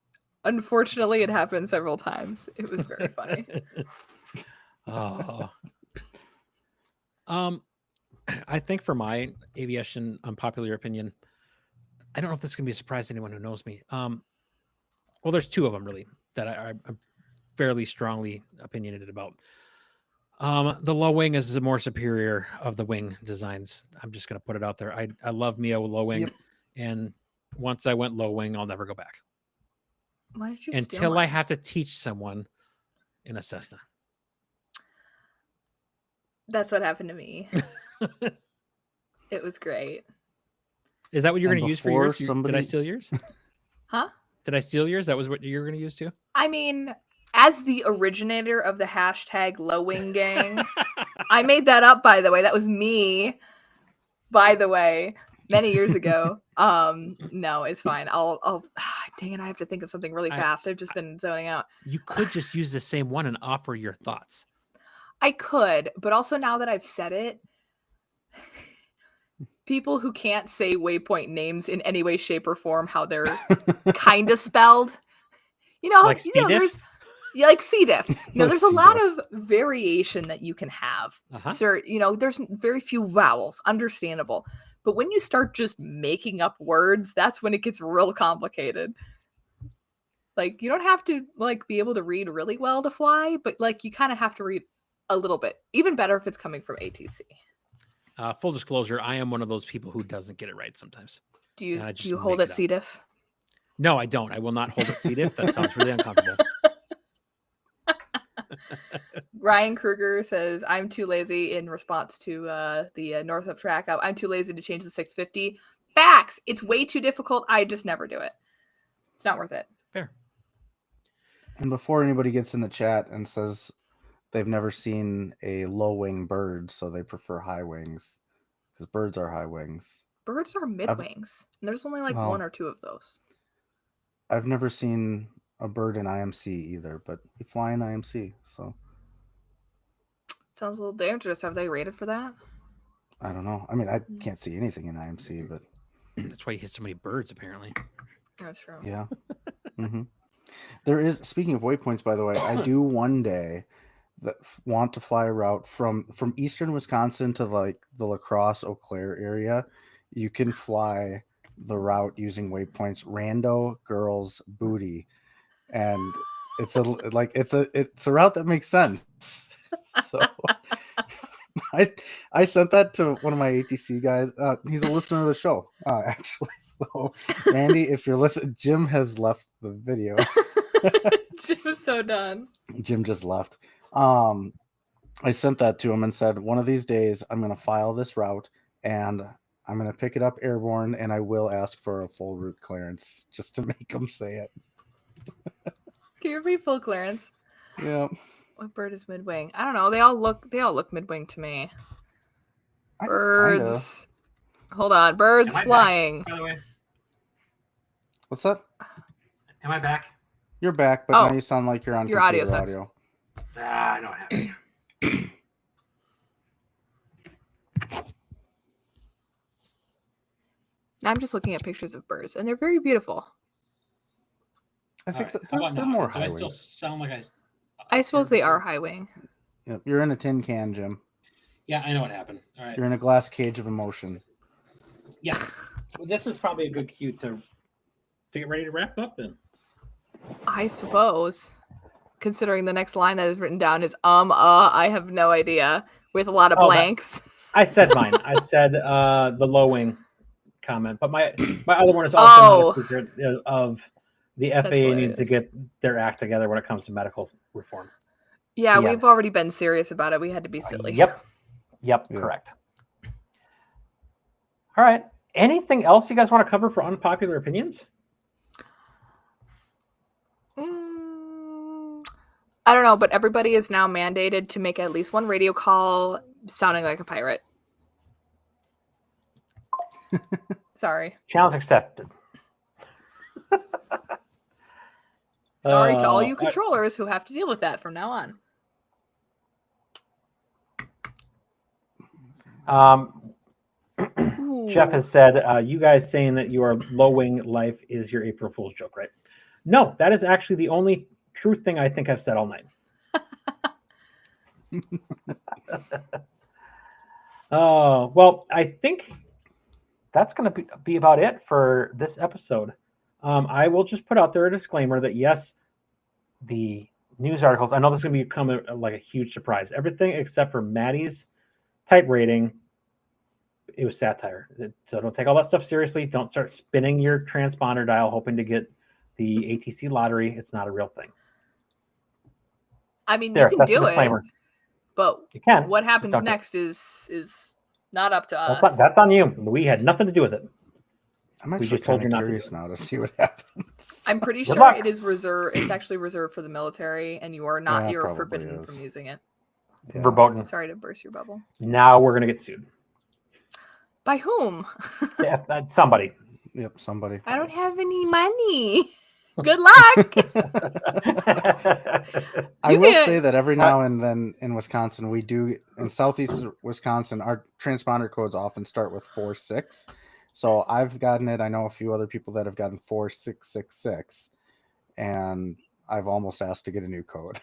unfortunately it happened several times. It was very funny. I think for my aviation unpopular opinion, I don't know if this can be a surprise to anyone who knows me. Well, there's two of them really that I'm fairly strongly opinionated about. The low wing is the more superior of the wing designs. I'm just going to put it out there. I love Mio low wing. And once I went low wing, I'll never go back. Why did you until I have to teach someone in a Cessna. That's what happened to me. It was great. Is that what you're going to use for yours? Did I steal yours? Huh? Did I steal yours? That was what you were going to use too? I mean, as the originator of the hashtag low wing gang, I made that up, by the way. That was me, by the way, many years ago. No, it's fine. Dang it, I have to think of something really fast. I've just been zoning out. You could just use the same one and offer your thoughts. I could, but also now that I've said it, people who can't say waypoint names in any way, shape, or form, how they're kind of spelled, like there's like C-diff. There's a lot of variation that you can have. So, there's very few vowels, understandable. But when you start just making up words, that's when it gets real complicated. Like, you don't have to be able to read really well to fly, but you kind of have to read a little bit. Even better if it's coming from ATC. Full disclosure, I am one of those people who doesn't get it right sometimes. Do you hold at C-diff? No, I don't. I will not hold at C-diff. That sounds really uncomfortable. Ryan Kruger says, I'm too lazy in response to the Northup track up. I'm too lazy to change the 650. Facts! It's way too difficult. I just never do it. It's not worth it. Fair. And before anybody gets in the chat and says they've never seen a low wing bird, so they prefer high wings, because birds are high wings. Birds are mid wings. And there's only one or two of those. I've never seen a bird in IMC either, but we fly in IMC, so. Sounds a little dangerous. Have they rated for that? I don't know. I mean, I can't see anything in IMC, but. That's why you hit so many birds, apparently. That's true. Yeah. There is, speaking of waypoints, by the way, I do one day that want to fly a route from eastern Wisconsin to the La Crosse, Eau Claire area. You can fly the route using waypoints Rando Girls Booty, and it's a route that makes sense. So I sent that to one of my ATC guys. He's a listener of the show, actually. So, Randy, if you're listening, Jim has left the video. Jim is so done. Jim just left. I sent that to him and said, one of these days I'm going to file this route and I'm going to pick it up airborne, and I will ask for a full route clearance just to make him say it. Can you read full clearance? Yeah. What bird is mid-wing? I don't know. They all look mid-wing to me. Birds. Hold on. Birds flying. Back, by the way. What's that? Am I back? You're back, but now you sound like you're on your audio sucks. I know what happened. I'm just looking at pictures of birds, and they're very beautiful. I think they're more high wing. Do I still sound like I suppose they are high wing. Yep, you're in a tin can, Jim. Yeah, I know what happened. All right. You're in a glass cage of emotion. Yeah. Well, this is probably a good cue to get ready to wrap up then. I suppose. Considering the next line that is written down is I have no idea, with a lot of blanks. I said mine. I said the low wing comment, but my other one is also not a secret of the FAA needs to get their act together when it comes to medical reform. Yeah, we've already been serious about it. We had to be silly. Yep, correct. All right. Anything else you guys want to cover for unpopular opinions? I don't know, but everybody is now mandated to make at least one radio call sounding like a pirate. Sorry. Challenge accepted. Sorry to all you controllers who have to deal with that from now on. Jeff has said, you guys saying that your low wing life is your April Fool's joke, right? No, that is actually the only true thing I think I've said all night. Well, I think that's going to be about it for this episode. I will just put out there a disclaimer that yes, the news articles, I know this is going to become like a huge surprise. Everything except for Maddie's type rating, it was satire. So don't take all that stuff seriously. Don't start spinning your transponder dial hoping to get the ATC lottery. It's not a real thing. I mean, you can do it, but you can. What happens next is not up to us. That's on you. We had nothing to do with it. I'm actually kind of curious now to see what happens. I'm pretty sure it is reserved. It's actually reserved for the military, and you are not. You're forbidden from using it. Yeah. Verboten. Sorry to burst your bubble. Now we're gonna get sued. By whom? Yeah, somebody. Yep, somebody. I don't have any money. Good luck. I will say that every now and then in Wisconsin, we do, in southeast Wisconsin, our transponder codes often start with 46. So I've gotten it. I know a few other people that have gotten 4666, and I've almost asked to get a new code.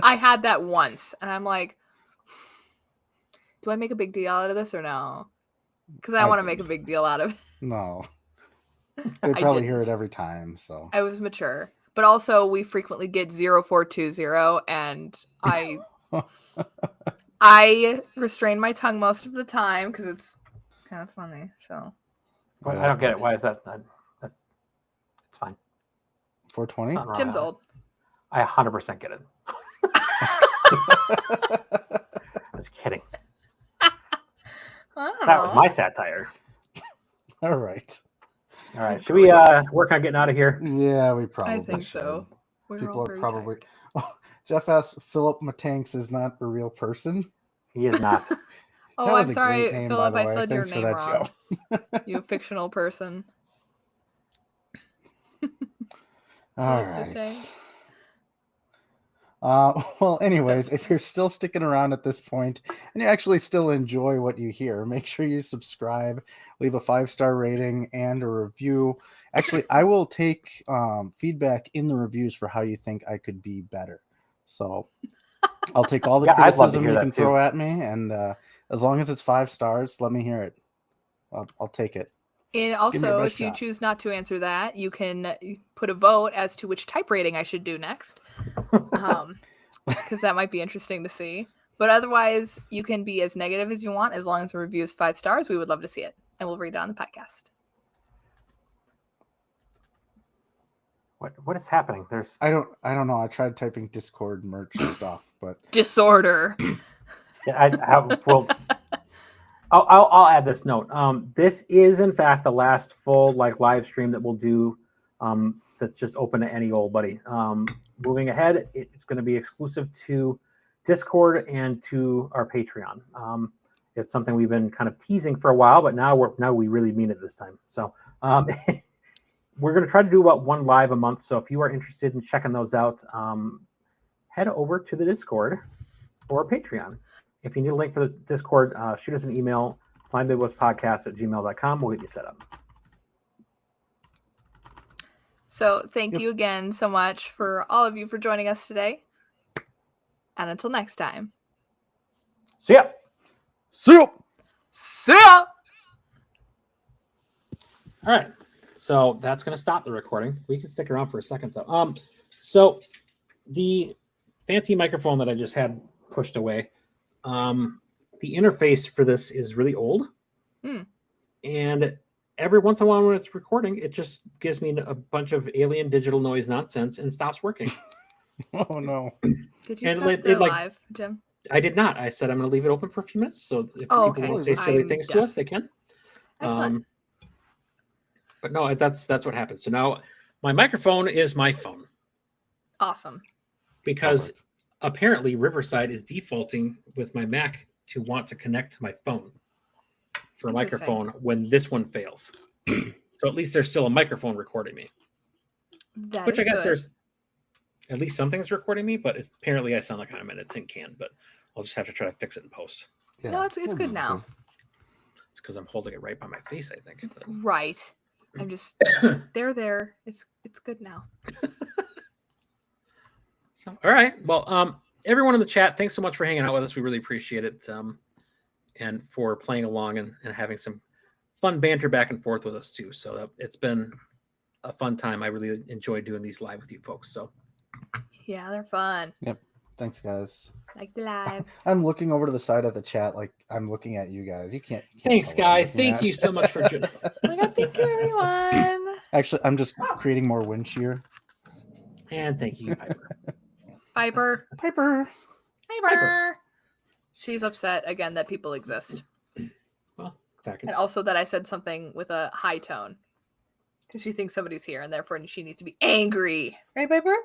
I had that once, and I'm like, do I make a big deal out of this or no? Because I want to make a big deal out of it. No. They probably hear it every time, so. I was mature. But also, we frequently get 0420, and I restrain my tongue most of the time because it's kind of funny, so. I don't get it. Why is that? It's fine. 420? Jim's old. I 100% get it. I was kidding. That was my satire. All right. Should we work on getting out of here? Yeah, we probably I think so. People are probably... Oh, Jeff asked, Philip Matanks is not a real person? He is not. Oh, I'm sorry, Philip. I said your name wrong. You fictional person. All right. Well, anyways, if you're still sticking around at this point and you actually still enjoy what you hear, make sure you subscribe, leave a 5-star rating and a review. Actually, I will take feedback in the reviews for how you think I could be better. So I'll take all the criticism you can throw at me, and as long as it's 5 stars, let me hear it. I'll take it. And also, if you choose not to answer that, you can put a vote as to which type rating I should do next. Because that might be interesting to see. But otherwise, you can be as negative as you want. As long as the review is 5 stars, we would love to see it. And we'll read it on the podcast. What is happening? I don't know. I tried typing Discord merch stuff, but Disorder. I'll add this note. This is in fact the last full live stream that we'll do. That's just open to any old buddy. Moving ahead, it's going to be exclusive to Discord and to our Patreon. It's something we've been kind of teasing for a while, but now we really mean it this time. So we're going to try to do about 1 live a month. So if you are interested in checking those out, head over to the Discord or Patreon. If you need a link for the Discord, shoot us an email, flyingmidwestpodcast@gmail.com. We'll get you set up. So thank you again so much for all of you for joining us today. And until next time. See ya. see ya. See ya! All right. So that's going to stop the recording. We can stick around for a second, though. So the fancy microphone that I just had pushed away, the interface for this is really old. And every once in a while when it's recording, it just gives me a bunch of alien digital noise nonsense and stops working. Oh, no. Did you stop the live, Jim? I did not. I said I'm going to leave it open for a few minutes. So if people want to say silly things to us, they can. Excellent. But no, that's what happened. So now my microphone is my phone. Awesome. Because apparently Riverside is defaulting with my Mac to want to connect to my phone for a microphone when this one fails. So at least there's still a microphone recording me. Which I guess there's at least something's recording me, but apparently I sound like I'm in a tin can, but I'll just have to try to fix it in post. Yeah. No, it's good now. It's because I'm holding it right by my face, I think. But... Right. I'm just there. It's good now. So, all right. Well, everyone in the chat, thanks so much for hanging out with us. We really appreciate it. And for playing along and having some fun banter back and forth with us too. So it's been a fun time. I really enjoyed doing these live with you folks. So yeah, they're fun. Yep. Thanks, guys. Like the lives. I'm looking over to the side of the chat like I'm looking at you guys. You can't Thanks, guys. Thank you so much for joining. Oh my God, thank you, everyone. Actually, I'm just creating more wind shear. And thank you, Piper. Piper. She's upset again that people exist. Well, and also that I said something with a high tone. Because she thinks somebody's here and therefore she needs to be angry. Right, Piper?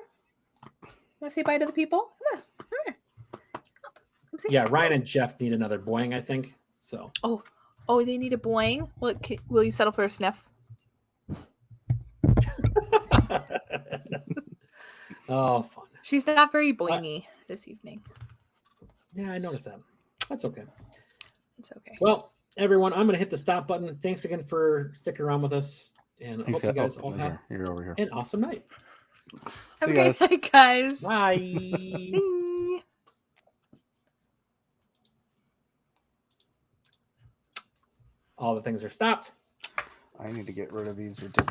Want to say bye to the people? Come on. Yeah, Ryan and Jeff need another boing, I think. So. Oh, they need a boing? Will you settle for a sniff? Oh, fun. She's not very boingy this evening. Yeah, I noticed that. That's okay. It's okay. Well, everyone, I'm going to hit the stop button. Thanks again for sticking around with us. And I hope you guys all have an awesome night. Have a great night, guys. Bye. All the things are stopped. I need to get rid of these ridiculous